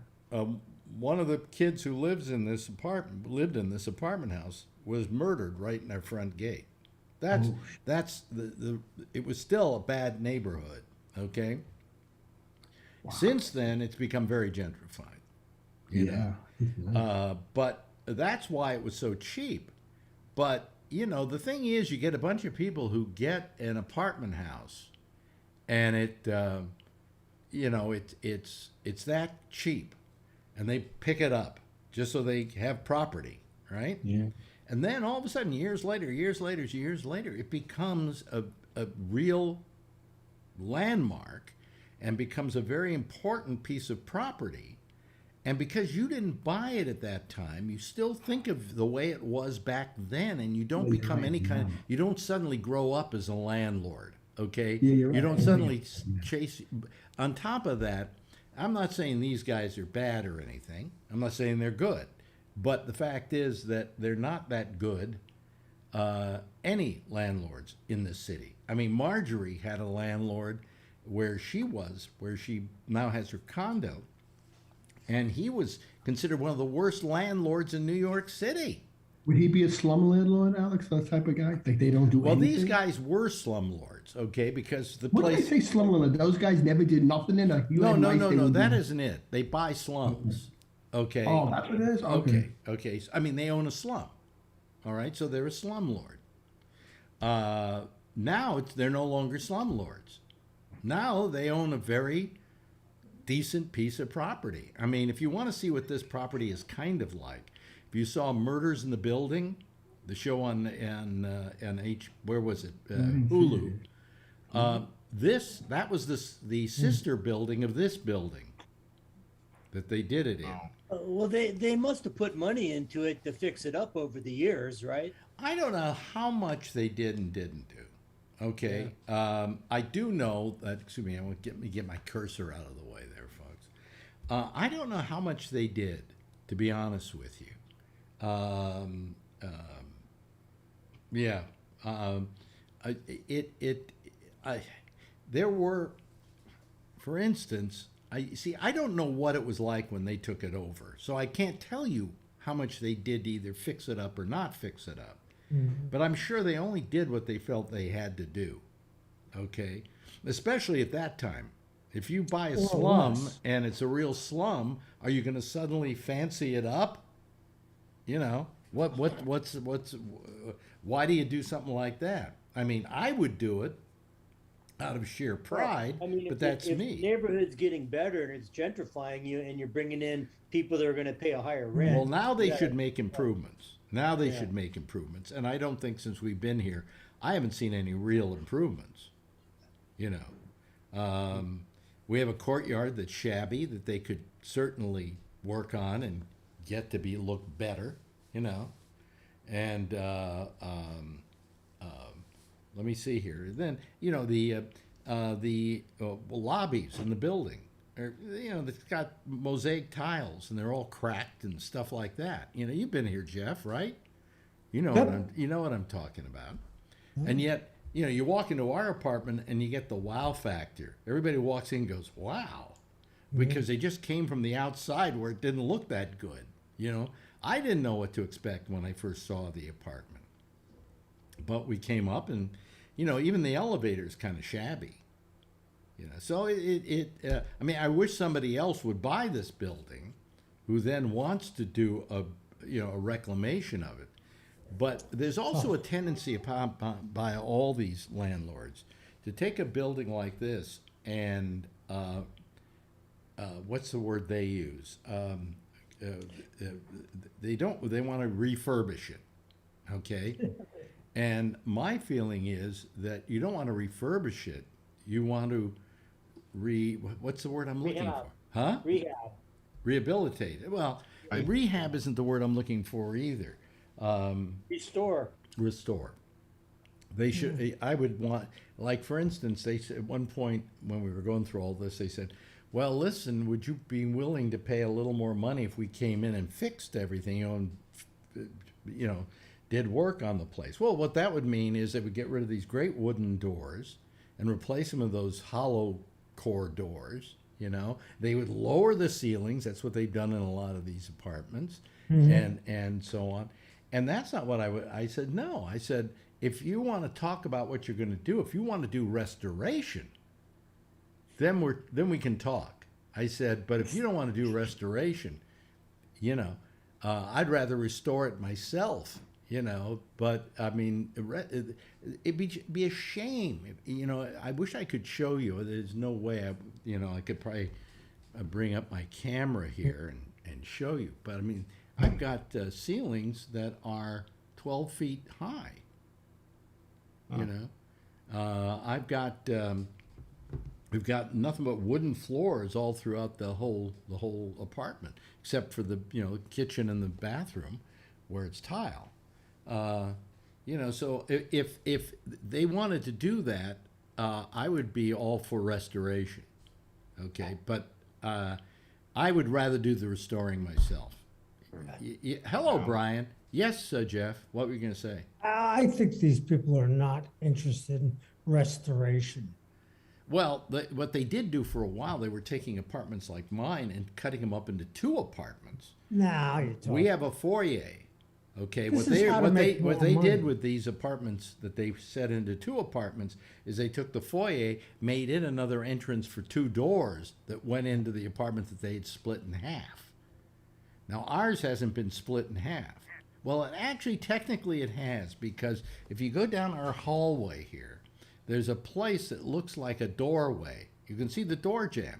one of the kids who lived in this apartment house was murdered right in our front gate. That's it was still a bad neighborhood. Okay. Wow. Since then, it's become very gentrified. You know? But that's why it was so cheap. But the thing is, you get a bunch of people who get an apartment house, and it's that cheap, and they pick it up just so they have property, right? Yeah. And then all of a sudden, years later, it becomes a real landmark and becomes a very important piece of property. And because you didn't buy it at that time, you still think of the way it was back then, and you don't become you don't suddenly grow up as a landlord, okay? Yeah, you're right. You don't suddenly chase. On top of that, I'm not saying these guys are bad or anything. I'm not saying they're good. But the fact is that they're not that good, any landlords in this city. I mean, Marjorie had a landlord where she now has her condo. And he was considered one of the worst landlords in New York City. Would he be a slum landlord, Alex? That type of guy? Like they don't do anything? These guys were slumlords, okay? Because the What place. did I say slum landlord? Those guys never did nothing in a. No. That isn't it. They buy slums, okay? Oh, that's what it is? Okay. I mean, they own a slum, all right? So they're a slumlord. Now they're no longer slumlords. Now they own a very decent piece of property. I mean, if you want to see what this property is kind of like, if you saw Murders in the Building, the show on where was it? Hulu. That was the sister building of this building that they did it in. Well, they must have put money into it to fix it up over the years, right? I don't know how much they did and didn't do. Okay, yeah. I do know that. Excuse me. I want to get my cursor out of the way there, folks. I don't know how much they did, to be honest with you. There were, for instance, I don't know what it was like when they took it over, so I can't tell you how much they did to either fix it up or not fix it up. Mm-hmm. But I'm sure they only did what they felt they had to do, okay? Especially at that time. If you buy a slum and it's a real slum, are you going to suddenly fancy it up? Why do you do something like that? I mean, I would do it out of sheer pride, but that's me. If the neighborhood's getting better and it's gentrifying you and you're bringing in people that are going to pay a higher rent. Well, now they should make improvements. Now they should make improvements. And I don't think since we've been here, I haven't seen any real improvements. We have a courtyard that's shabby that they could certainly work on and get to look better, And let me see here. Then the lobbies in the building, they've got mosaic tiles and they're all cracked and stuff like that. You've been here, Jeff, right? You know what I'm talking about. And yet, you walk into our apartment and you get the wow factor. Everybody walks in and goes, wow, because they just came from the outside where it didn't look that good. I didn't know what to expect when I first saw the apartment. But we came up and, even the elevator's kind of shabby. So I wish somebody else would buy this building who then wants to do a reclamation of it. But there's also a tendency by all these landlords to take a building like this and what's the word they use? They want to refurbish it, okay? And my feeling is that you don't want to refurbish it. You want to what's the word I'm looking for? Huh? Rehab. Rehabilitate it. Well, rehab isn't the word I'm looking for either. Restore. They should. I would want, like, for instance, they said at one point when we were going through all this, they said, well, listen, would you be willing to pay a little more money if we came in and fixed everything, and did work on the place? Well, what that would mean is they would get rid of these great wooden doors and replace them with those hollow core doors. They would lower the ceilings. That's what they've done in a lot of these apartments, and so on. And that's not what I said, no. I said, if you want to talk about what you're going to do, if you want to do restoration, then we can talk. I said, but if you don't want to do restoration, I'd rather restore it myself, But I mean, it'd be a shame. I wish I could show you. There's no way I could probably bring up my camera here and show you. But I mean, I've got ceilings that are 12 feet high. I've got we've got nothing but wooden floors all throughout the whole apartment, except for the kitchen and the bathroom, where it's tile. So if they wanted to do that, I would be all for restoration. Okay, but I would rather do the restoring myself. Hello, Brian. Yes, Jeff. What were you going to say? I think these people are not interested in restoration. Well, what they did do for a while, they were taking apartments like mine and cutting them up into 2 apartments. Now you're talking. We have a foyer. Okay, This what is how to make more they money. did with these apartments that they set into 2 apartments is they took the foyer, made it another entrance for 2 doors that went into the apartment that they had split in half. Now ours hasn't been split in half. Well, technically it has, because if you go down our hallway here, there's a place that looks like a doorway. You can see the door jamb.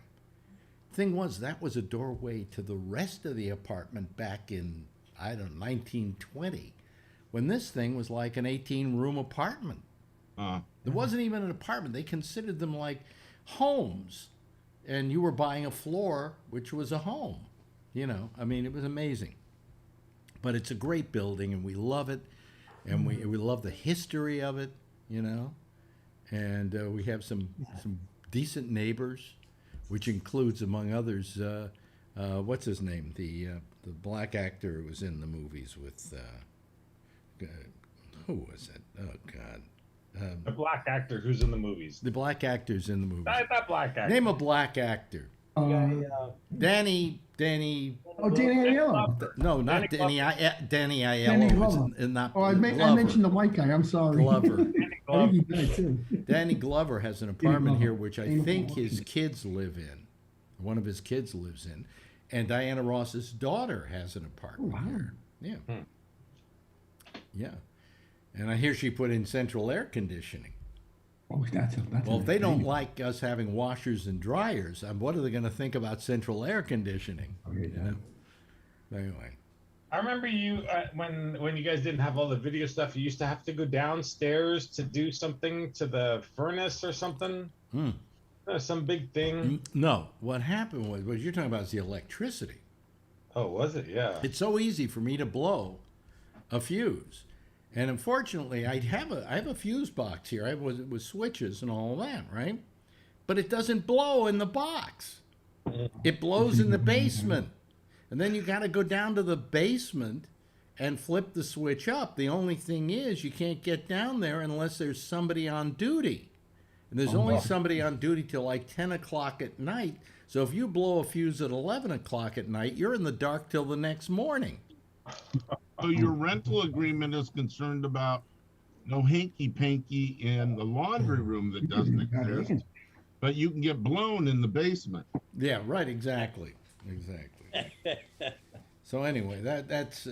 Thing was, that was a doorway to the rest of the apartment back in, 1920, when this thing was like an 18-room apartment. It wasn't even an apartment. They considered them like homes, and you were buying a floor, which was a home. It was amazing. But it's a great building, and we love it, and we love the history of it, and we have some decent neighbors, which includes, among others, what's his name, the black actor who was in the movies with who was it? Oh God, the black actor who's in the movies. The black actor's in the movies. That black actor. Name a black actor. Danny. Oh, Danny Aiello. No, not Danny. Danny Aiello. Danny Glover. Not I Glover. mentioned the white guy. I'm sorry. Glover. I think he died too. Danny Glover has an apartment here, which I think his kids live in. One of his kids lives in. And Diana Ross's daughter has an apartment here. Yeah. Yeah. And I hear she put in central air conditioning. Oh, that's well, if they don't like us having washers and dryers, what are they going to think about central air conditioning? Anyway, I remember you when you guys didn't have all the video stuff. You used to have to go downstairs to do something to the furnace or something. Some big thing. No, what happened was what you're talking about is the electricity. Oh, was it? Yeah. It's so easy for me to blow a fuse, and unfortunately, I have a fuse box here. I have with switches and all that, right? But it doesn't blow in the box. It blows in the basement. And then you got to go down to the basement and flip the switch up. The only thing is you can't get down there unless there's somebody on duty. And there's only somebody on duty till like 10 o'clock at night. So if you blow a fuse at 11 o'clock at night, you're in the dark till the next morning. So your rental agreement is concerned about no hanky-panky in the laundry room that doesn't exist, but you can get blown in the basement. Yeah, right, exactly. So anyway, that's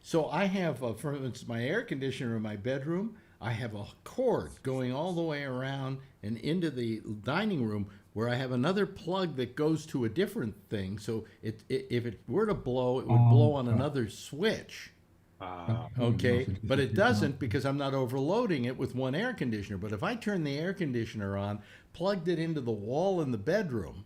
so I have, for instance, my air conditioner in my bedroom. I have a cord going all the way around and into the dining room where I have another plug that goes to a different thing. So if it were to blow, it would blow on another switch. Okay, but it doesn't because I'm not overloading it with one air conditioner. But if I turn the air conditioner on, plugged it into the wall in the bedroom,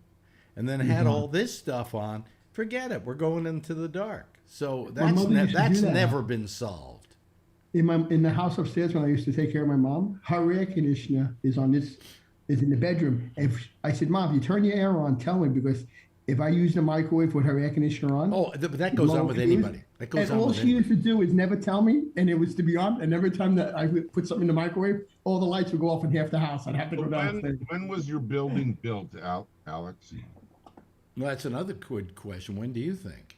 and then had all this stuff on, forget it. We're going into the dark. So that's never been solved. In the house upstairs when I used to take care of my mom, her air conditioner is in the bedroom. If I said, Mom, if you turn your air on, tell me, because if I use the microwave with her air conditioner on, that goes on with anybody. All she used to do is never tell me, and it was to be on. And every time that I would put something in the microwave, all the lights would go off in half the house. I'd have to go downstairs. When was your building built, Alex? Well, that's another good question. When do you think?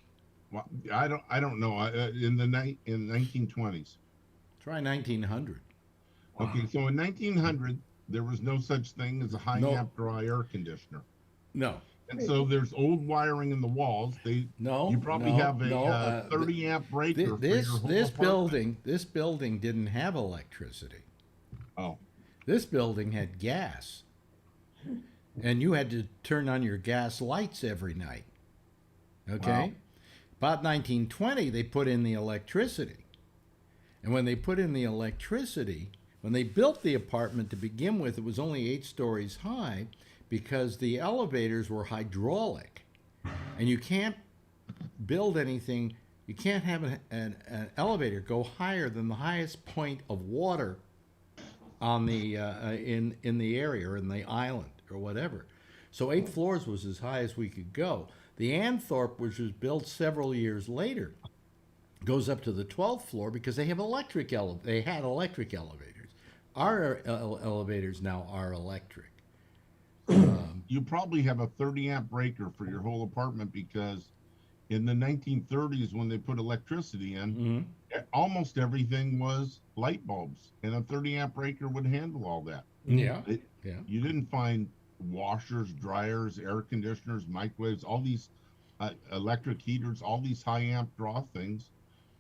Well, I don't know. In the 1920s. Try 1900. Okay, so in 1900 there was no such thing as a high amp dry air conditioner. No. And so there's old wiring in the walls. You probably have a 30 amp breaker. This building didn't have electricity. Oh. This building had gas. And you had to turn on your gas lights every night. Okay? Wow. About 1920 they put in the electricity. And when they put in the electricity, when they built the apartment to begin with, it was only 8 stories high because the elevators were hydraulic. And you can't build anything, you can't have an elevator go higher than the highest point of water on the in the area or in the island or whatever. So 8 floors was as high as we could go. The Anthorpe, which was built several years later, goes up to the 12th floor because they have they had electric elevators. Our elevators now are electric. You probably have a 30 amp breaker for your whole apartment because in the 1930s when they put electricity in, almost everything was light bulbs, and a 30 amp breaker would handle all that. Yeah. You didn't find washers, dryers, air conditioners, microwaves, all these electric heaters, all these high amp draw things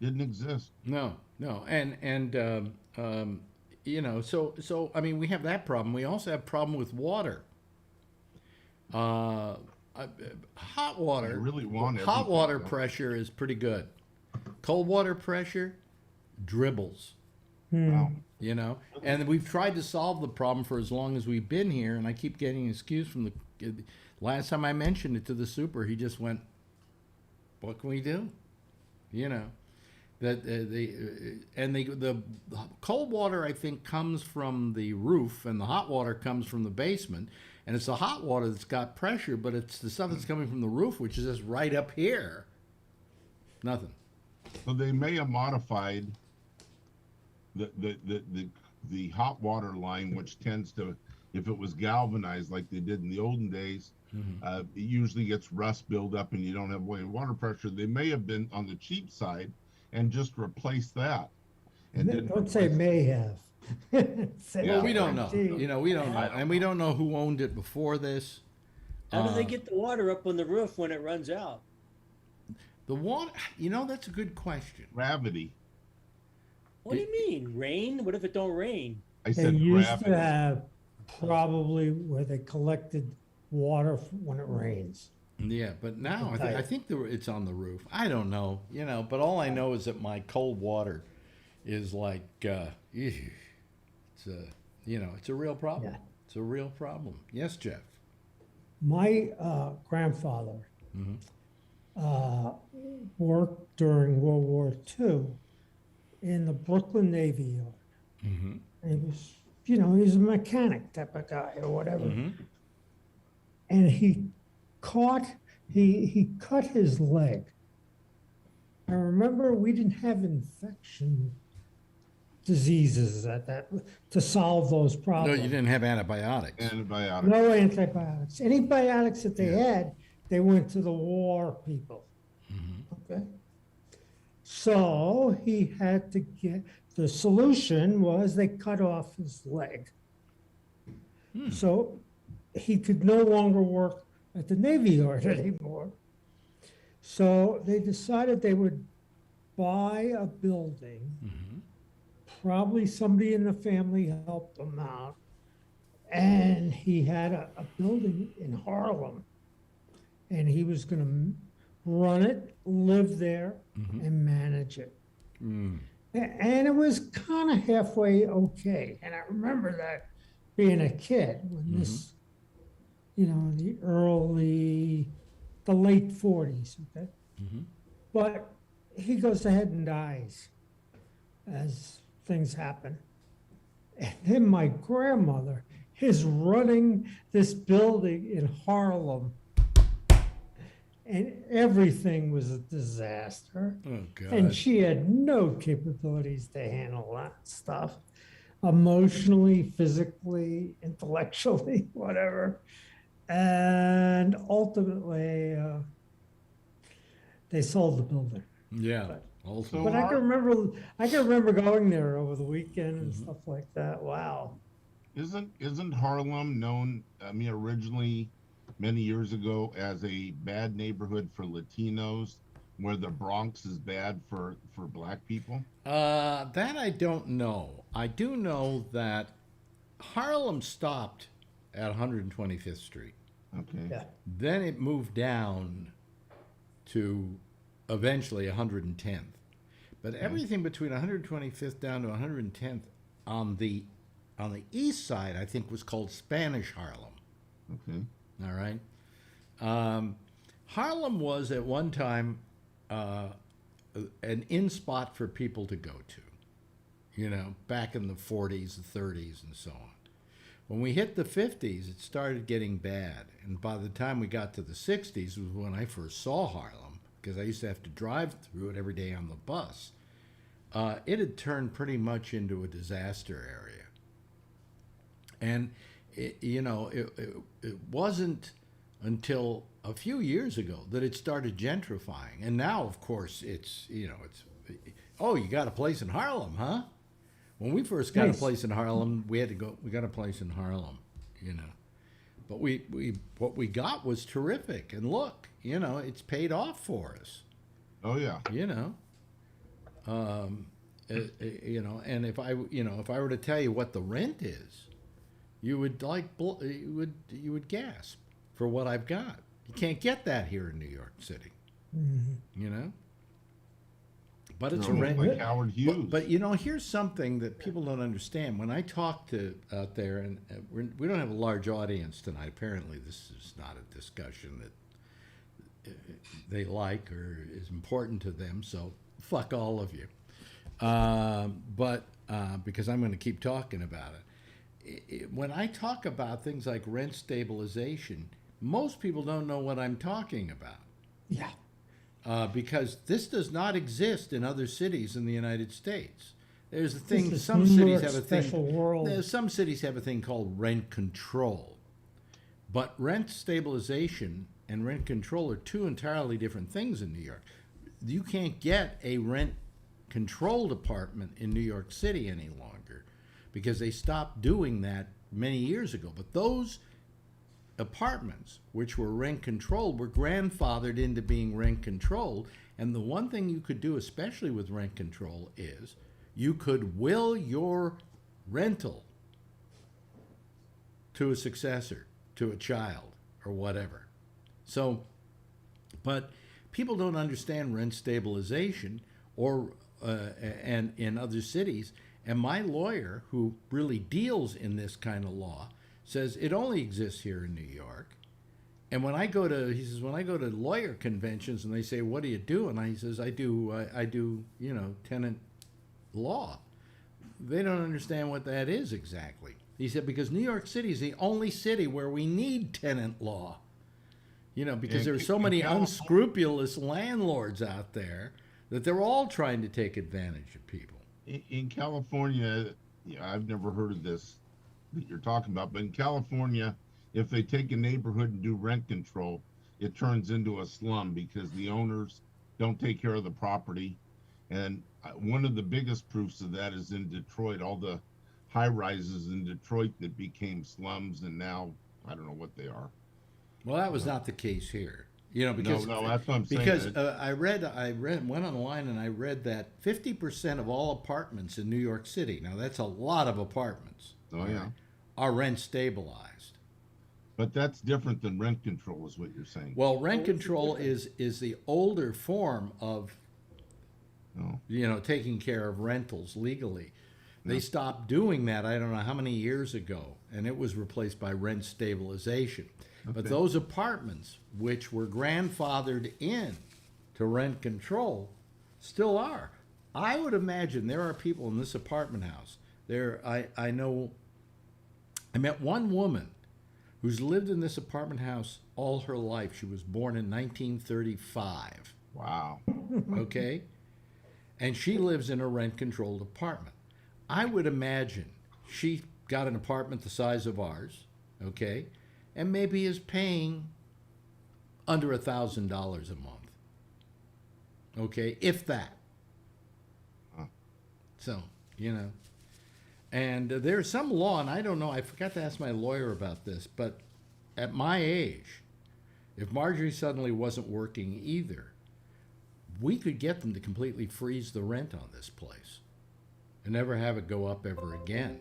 didn't exist. No. And so I mean, we have that problem. We also have a problem with water. Hot water. I really want hot water pressure is pretty good. Cold water pressure dribbles. Wow. And we've tried to solve the problem for as long as we've been here, and I keep getting an excuse from the last time I mentioned it to the super, he just went, "What can we do?" That the cold water, I think, comes from the roof, and the hot water comes from the basement. And it's the hot water that's got pressure, but it's the stuff that's coming from the roof, which is just right up here. Nothing. So they may have modified the hot water line, which tends to, if it was galvanized like they did in the olden days, it usually gets rust buildup and you don't have water pressure. They may have been on the cheap side and just replaced that. And don't say may have. Well, we don't know. We don't know, and we don't know who owned it before this. How do they get the water up on the roof when it runs out? The water, that's a good question. Gravity. What do you mean? Rain? What if it don't rain? I said they used gravity. to have probably where they collected water when it rains. Yeah, but now I think it's on the roof. I don't know, but all I know is that my cold water is like, it's a real problem. Yeah. It's a real problem. Yes, Jeff. My grandfather worked during World War II in the Brooklyn Navy Yard. Mm-hmm. He was, he was a mechanic type of guy or whatever. Mm-hmm. And he cut his leg. I remember we didn't have infection diseases at that to solve those problems. No, you didn't have antibiotics. No antibiotics. Antibiotics that they had, they went to the war people. Mm-hmm. Okay. So he had to the solution was they cut off his leg. So he could no longer work at the Navy Yard anymore. So they decided they would buy a building. Mm-hmm. Probably somebody in the family helped him out. And he had a building in Harlem. And he was going to run it, live there, and manage it. Mm. And it was kind of halfway okay. And I remember that being a kid when this, the late 40s, okay? Mm-hmm. But he goes ahead and dies as things happen. And then my grandmother is running this building in Harlem. And everything was a disaster. Oh, God. And she had no capabilities to handle that stuff. Emotionally, physically, intellectually, whatever. And ultimately, they sold the building. Yeah. But I can remember going there over the weekend and stuff like that. Wow. Isn't Harlem known, originally many years ago as a bad neighborhood for Latinos, where the Bronx is bad for black people? That I don't know. I do know that Harlem stopped at 125th Street. Okay. Yeah. Then it moved down to eventually 110th. But everything between 125th down to 110th on the east side, I think, was called Spanish Harlem. Okay. All right. Harlem was at one time an in spot for people to go to, back in the 40s, the 30s, and so on. When we hit the 50s, it started getting bad. And by the time we got to the 60s was when I first saw Harlem, because I used to have to drive through it every day on the bus. It had turned pretty much into a disaster area. And it wasn't until a few years ago that it started gentrifying. And now, of course, oh, you got a place in Harlem, huh? When we first got a place in Harlem, we got a place in Harlem, But what we got was terrific. And look, it's paid off for us. Oh, yeah. And if I were to tell you what the rent is, you would gasp for what I've got. You can't get that here in New York City, But it's a rent. Like Howard Hughes. But here's something that people don't understand. When I talk to out there, and we don't have a large audience tonight. Apparently, this is not a discussion that they like or is important to them. So fuck all of you. But because I'm going to keep talking about it. When I talk about things like rent stabilization, most people don't know what I'm talking about. Yeah. Because this does not exist in other cities in the United States. There's a thing. Some cities have a thing. Some cities have a thing called rent control, but rent stabilization and rent control are two entirely different things in New York. You can't get a rent controlled apartment in New York City any longer because they stopped doing that many years ago. But those apartments, which were rent controlled, were grandfathered into being rent controlled. And the one thing you could do, especially with rent control, is you could will your rental to a successor, to a child, or whatever. So But people don't understand rent stabilization or and in other cities. And my lawyer, who really deals in this kind of law, says it only exists here in New York. And when I go to, he says, when I go to lawyer conventions and they say, "What do you do?" and he says, I do, tenant law. They don't understand what that is exactly. He said, because New York City is the only city where we need tenant law. Because there are so many unscrupulous landlords out there that they're all trying to take advantage of people. In California, I've never heard of this that you're talking about, but in California, if they take a neighborhood and do rent control, it turns into a slum because the owners don't take care of the property. And one of the biggest proofs of that is in Detroit, all the high rises in Detroit that became slums, and now I don't know what they are. Well, that was not the case here. Because no, that's what I'm saying. Because I went online and I read that 50% of all apartments in New York City, now that's a lot of apartments, are rent stabilized. But that's different than rent control, is what you're saying. Well, rent control is the older form of, taking care of rentals legally. They stopped doing that, I don't know how many years ago, and it was replaced by rent stabilization. Okay. But those apartments, which were grandfathered in to rent control, still are. I would imagine there are people in this apartment house. I met one woman who's lived in this apartment house all her life. She was born in 1935. Wow. Okay? And she lives in a rent-controlled apartment. I would imagine she got an apartment the size of ours, okay, and maybe is paying under $1,000 a month. Okay, if that. So, and there's some law, and I don't know, I forgot to ask my lawyer about this, but at my age, if Marjorie suddenly wasn't working either, we could get them to completely freeze the rent on this place and never have it go up ever again,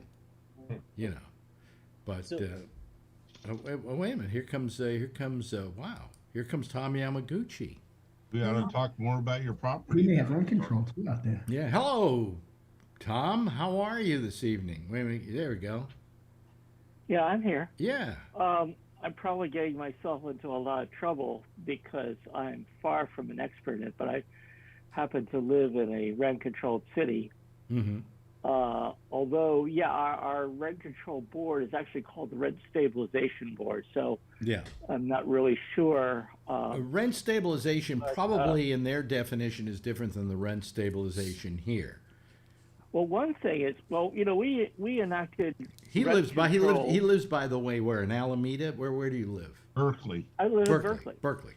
But wait a minute, here comes Tom Yamaguchi. We ought to talk more about your property. We may have rent control too out there. Yeah, hello, Tom. How are you this evening? Wait a minute, there we go. Yeah, I'm here. Yeah. I'm probably getting myself into a lot of trouble because I'm far from an expert in it, but I happen to live in a rent-controlled city. Mm-hmm. Although, our rent control board is actually called the Rent Stabilization Board, so I'm not really sure. Rent stabilization probably in their definition is different than the rent stabilization here. Well, one thing is, we enacted. He lives by the way, where in Alameda? Where do you live? Berkeley. I live in Berkeley. Berkeley.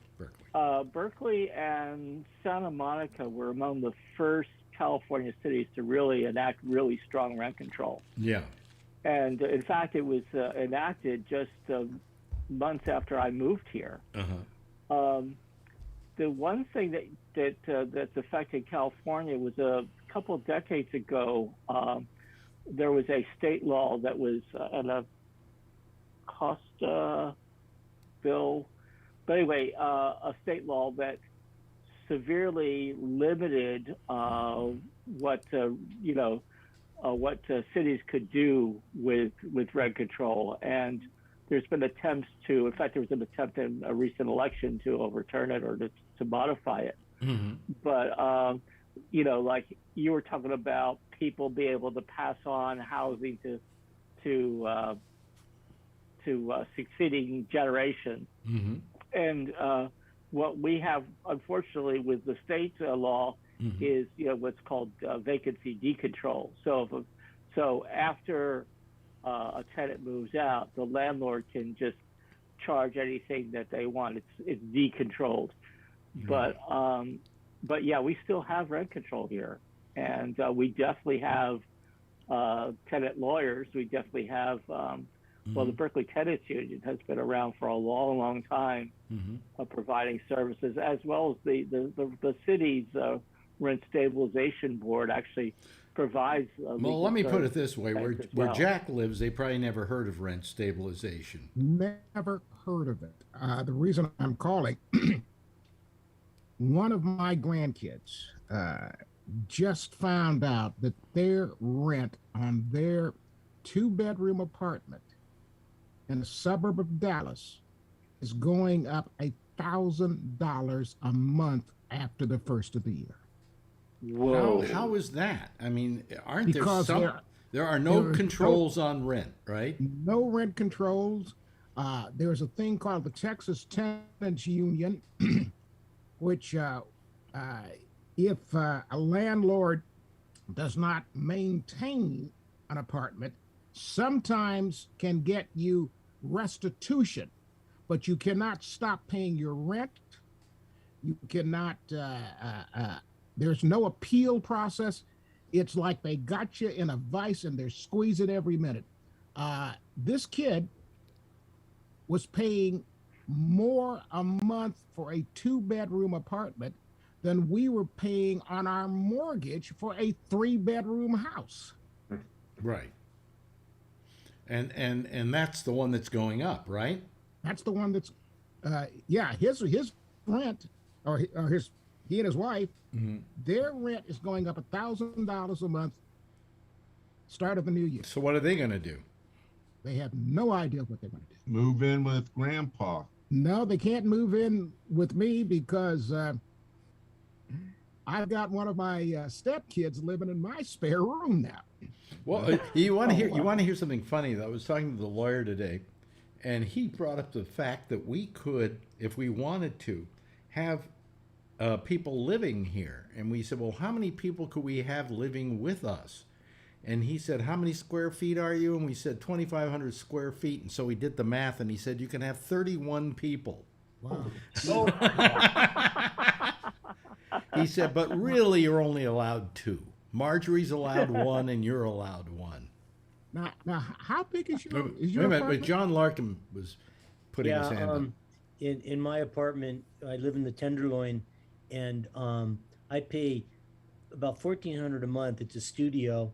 Berkeley and Santa Monica were among the first California cities to really enact really strong rent control. Yeah. And in fact, it was enacted just months after I moved here. Uh-huh. The one thing that's affected California was a couple of decades ago. There was a state law that was a Costa bill, but anyway, a state law that severely limited what cities could do with rent control. And there's been attempts to, in fact, there was an attempt in a recent election to overturn it or to modify it. Mm-hmm. But, like you were talking about people being able to pass on housing to succeeding generations. Mm-hmm. And what we have, unfortunately, with the state law mm-hmm. is, what's called vacancy decontrol. So after a tenant moves out, the landlord can just charge anything that they want. It's decontrolled. Mm-hmm. But yeah, we still have rent control here, and we definitely have tenant lawyers. We definitely have. Well, the Berkeley Tenants Union has been around for a long, long time, mm-hmm. Providing services, as well as the city's rent stabilization board actually provides. Well, let me put it this way: where Jack lives, they probably never heard of rent stabilization. Never heard of it. The reason I'm calling one of my grandkids just found out that their rent on their 2-bedroom apartment in a suburb of Dallas is going up $1,000 a month after the first of the year. Whoa! How is that? I mean, aren't Because there some? There are no controls on rent, right? No rent controls. There's a thing called the Texas Tenants Union, which if a landlord does not maintain an apartment, sometimes can get you restitution, but you cannot stop paying your rent. You cannot, there's no appeal process. It's like they got you in a vice and they're squeezing every minute. This kid was paying more a month for a 2-bedroom apartment than we were paying on our mortgage for a 3-bedroom house. Right. And that's the one that's going up, right? That's the one that's, his rent, or his, he and his wife, their rent is going up $1,000 a month, start of the new year. So what are they going to do? They have no idea what they're going to do. Move in with Grandpa. No, they can't move in with me because I've got one of my stepkids living in my spare room now. Well, you want to hear something funny though? I was talking to the lawyer today, and he brought up the fact that we could, if we wanted to, have people living here. And we said, well, how many people could we have living with us? And he said, how many square feet are you? And we said 2,500 square feet. And so he did the math, and he said, you can have 31 people. Wow. He said, but really you're only allowed 2. Marjorie's allowed 1, and you're allowed 1. Now, how big is your Wait a minute, but John Larkin was putting his hand up. In my apartment, I live in the Tenderloin, and I pay about $1,400 a month. It's a studio.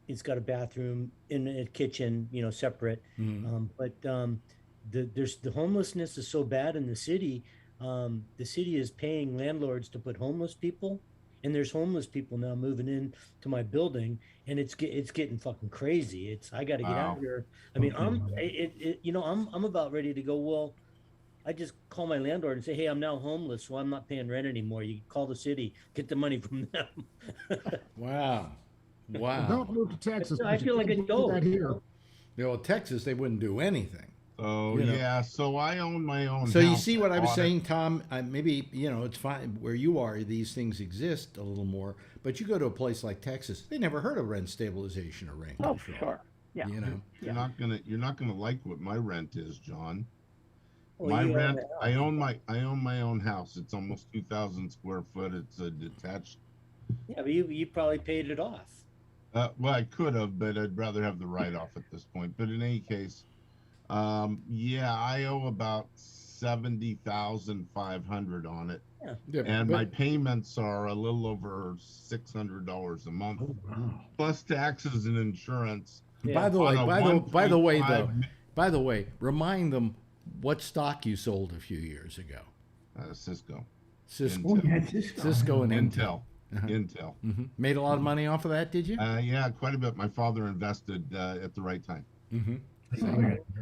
It's got a bathroom and a kitchen, separate. But the homelessness is so bad in the city. The city is paying landlords to put homeless people, and there's homeless people now moving in to my building, and it's getting fucking crazy. I got to get out of here. I mean, I'm about ready to go. Well, I just call my landlord and say, hey, I'm now homeless, so I'm not paying rent anymore. You call the city, get the money from them. Wow. Well, don't move to Texas. I feel like a dope. Here. Well, Texas, they wouldn't do anything. Oh, yeah. So I own my own So house. you see what I was saying, Tom? Maybe, it's fine. Where you are, these things exist a little more. But you go to a place like Texas, they never heard of rent stabilization or rent control. Sure. Yeah. You're not gonna like what my rent is, John. Well, my rent. I own my own house. It's almost 2,000 square foot. It's a detached. Yeah, but you probably paid it off. Well, I could have, but I'd rather have the write-off at this point. But in any case, I owe about $70,500 on it, and my payments are a little over $600 a month, plus taxes and insurance. By the way, remind them what stock you sold a few years ago. Cisco. Cisco. Cisco and Intel. Intel. Made a lot of money off of that, did you? Yeah, quite a bit. My father invested at the right time. Mm-hmm.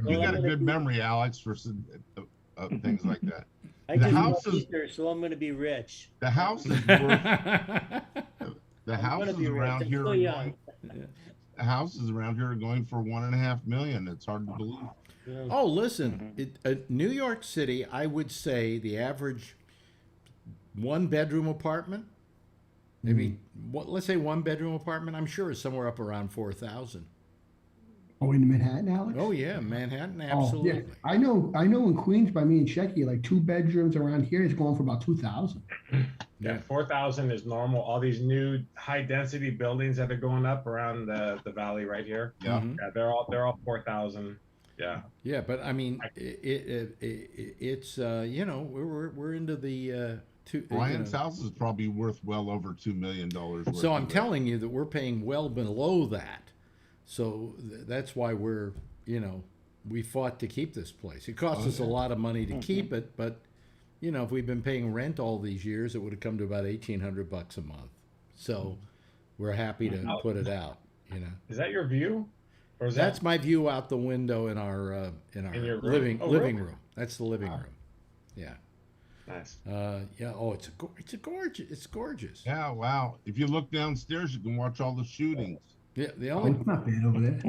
You got a good memory, Alex, for things like that. I just love Easter, so I'm going to be rich. The house is worth. The houses around here. The houses around here are going for $1.5 million. It's hard to believe. Yeah. Oh, listen, New York City, I would say the average 1-bedroom apartment, maybe let's say 1-bedroom apartment, I'm sure is somewhere up around 4,000. Oh, in Manhattan, Alex? Oh yeah, Manhattan, absolutely. Oh, yeah. I know in Queens by me and Shecky, like 2 bedrooms around here is going for about 2,000. Yeah, 4,000 is normal. All these new high density buildings that are going up around the valley right here. Yeah, yeah, they're all 4,000. Yeah. Yeah, but I mean, it's we're into the Ryan's house is probably worth well over $2 million. So I'm telling you that we're paying well below that. So that's why we fought to keep this place. It cost us a lot of money to keep it, but if we'd been paying rent all these years, it would have come to about $1,800 a month. So we're happy to put it out. Is that your view? Or is That's my view out the window in our your room? living Really? room. That's the living room. Yeah. Nice. Yeah. Oh, it's gorgeous. It's gorgeous. Yeah. Wow. If you look downstairs, you can watch all the shootings. Yeah. The it's not bad over there.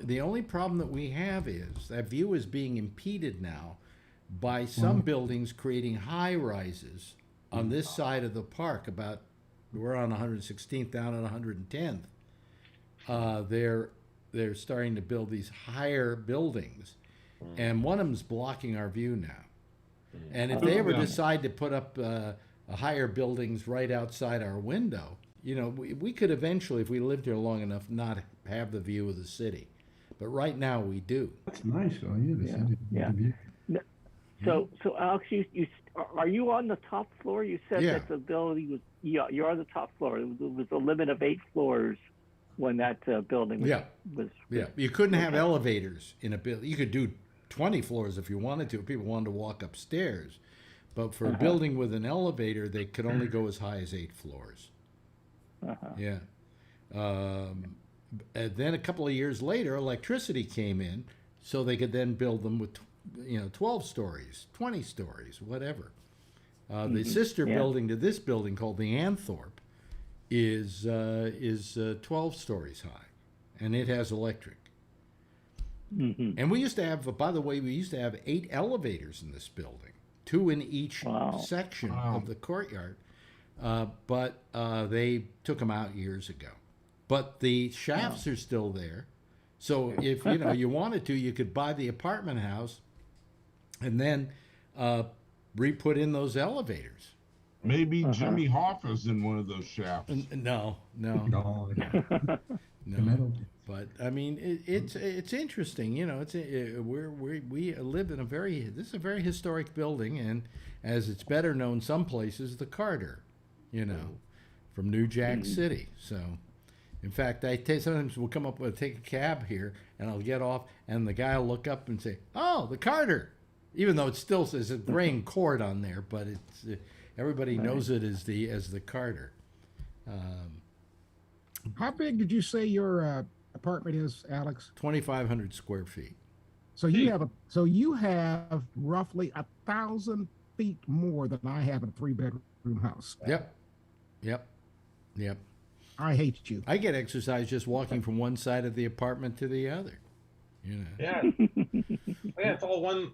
the only problem that we have is that view is being impeded now by some buildings creating high rises on this side of the park. We're on 116th down on 110th. They're starting to build these higher buildings, and one of them's blocking our view now. And if they ever decide to put up higher buildings right outside our window, we could eventually, if we lived here long enough, not have the view of the city. But right now we do. That's nice, though. Yeah. So Alex, are you on the top floor? You said Yeah. that the building was. Yeah, you're on the top floor. It was a limit of 8 floors when that building was. Yeah. You couldn't have elevators in a building. You could do 20 floors if you wanted to. If people wanted to walk upstairs. But for a building with an elevator, they could only go as high as 8 floors. Yeah. And then a couple of years later, electricity came in, so they could then build them with, 12 stories, 20 stories, whatever. The sister building to this building, called the Anthorpe, is 12 stories high, and it has electric. And we used to have, by the way, 8 elevators in this building, 2 in each section of the courtyard. But they took them out years ago. But the shafts are still there. So if you wanted to, you could buy the apartment house and then re-put in those elevators. Maybe Jimmy Hoffa's in one of those shafts. No. But I mean, it's interesting. We live in this is a very historic building, and as it's better known some places, the Carter, from New Jack City. So, in fact, sometimes we'll come up with take a cab here, and I'll get off, and the guy will look up and say, "Oh, the Carter," even though it still says a grain court on there, but it's everybody knows it as the Carter. How big did you say your apartment is, Alex? 2,500 square feet. So you have roughly 1,000 feet more than I have in a 3-bedroom house. Yep. I hate you. I get exercise just walking from one side of the apartment to the other. Yeah. It's all one.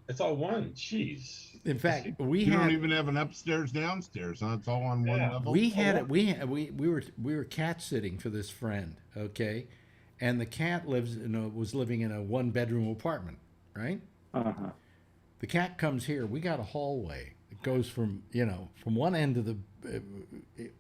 Jeez. In fact, you don't even have an upstairs downstairs, huh? It's all on one level. We were cat sitting for this friend, okay, and the cat was living in a 1-bedroom apartment, right? The cat comes here. We got a hallway. It goes from one end of the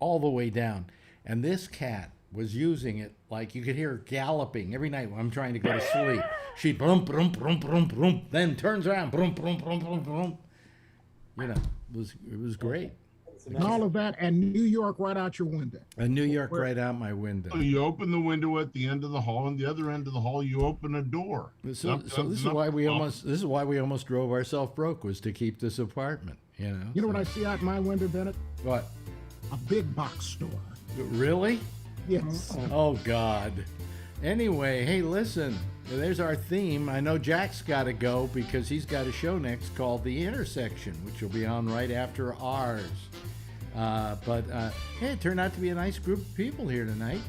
all the way down, and this cat was using it like you could hear her galloping every night when I'm trying to go to sleep. She brum brum brum brum brum, then turns around brum brum brum brum brum. It was great. And all of that, and New York right out your window. And New York right out my window. So you open the window at the end of the hall, and the other end of the hall you open a door. This is why we almost drove ourselves broke, was to keep this apartment. You know what I see out my window, Bennett? What? A big box store. Really? Yes. Oh God. Anyway, hey, listen. There's our theme. I know Jack's got to go because he's got a show next called The Intersection, which will be on right after ours. But hey, it turned out to be a nice group of people here tonight.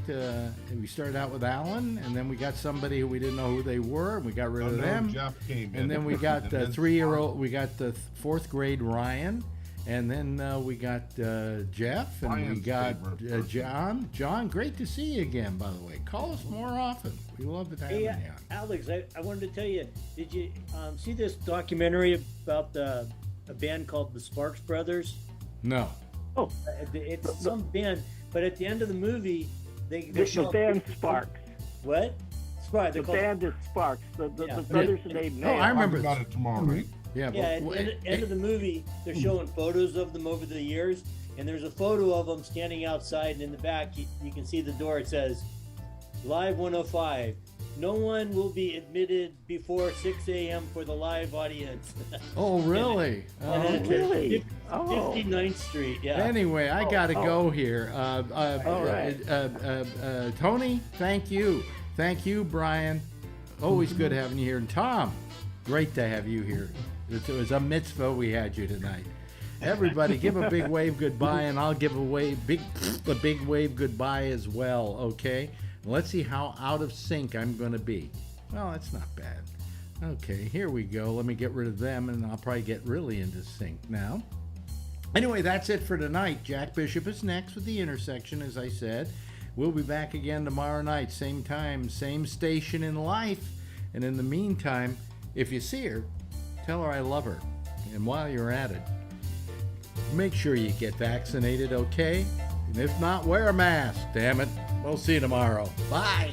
We started out with Alan, and then we got somebody who we didn't know who they were, and we got rid of them. Jeff came in. And then we got the 3-year-old. We got the 4th grade Ryan. And then we got Jeff, and Ryan's we got favorite. John, great to see you again, by the way. Call us more often. We love it having you on. Alex, I wanted to tell you, did you see this documentary about a band called the Sparks Brothers? No. Oh, it's some band, but at the end of the movie, the band Sparks. What? Sparks. The band is Sparks. The brothers are named. Oh, I remember about it tomorrow, right? Yeah, at the end of the movie, they're showing photos of them over the years, and there's a photo of them standing outside, and in the back, you can see the door. It says, Live 105, No one will be admitted before 6 a.m. for the live audience. Oh, really? And really? 59th Street, yeah. Anyway, I got to go here. Tony, thank you. Thank you, Brian. Always good having you here. And Tom, great to have you here. It was a mitzvah we had you tonight. Everybody, give a big wave goodbye, and I'll give a big wave goodbye as well, okay? Let's see how out of sync I'm going to be. Well, that's not bad. Okay, here we go. Let me get rid of them, and I'll probably get really into sync now. Anyway, that's it for tonight. Jack Bishop is next with The Intersection, as I said. We'll be back again tomorrow night, same time, same station in life. And in the meantime, if you see her, tell her I love her. And while you're at it, make sure you get vaccinated, okay? And if not, wear a mask, damn it. We'll see you tomorrow. Bye.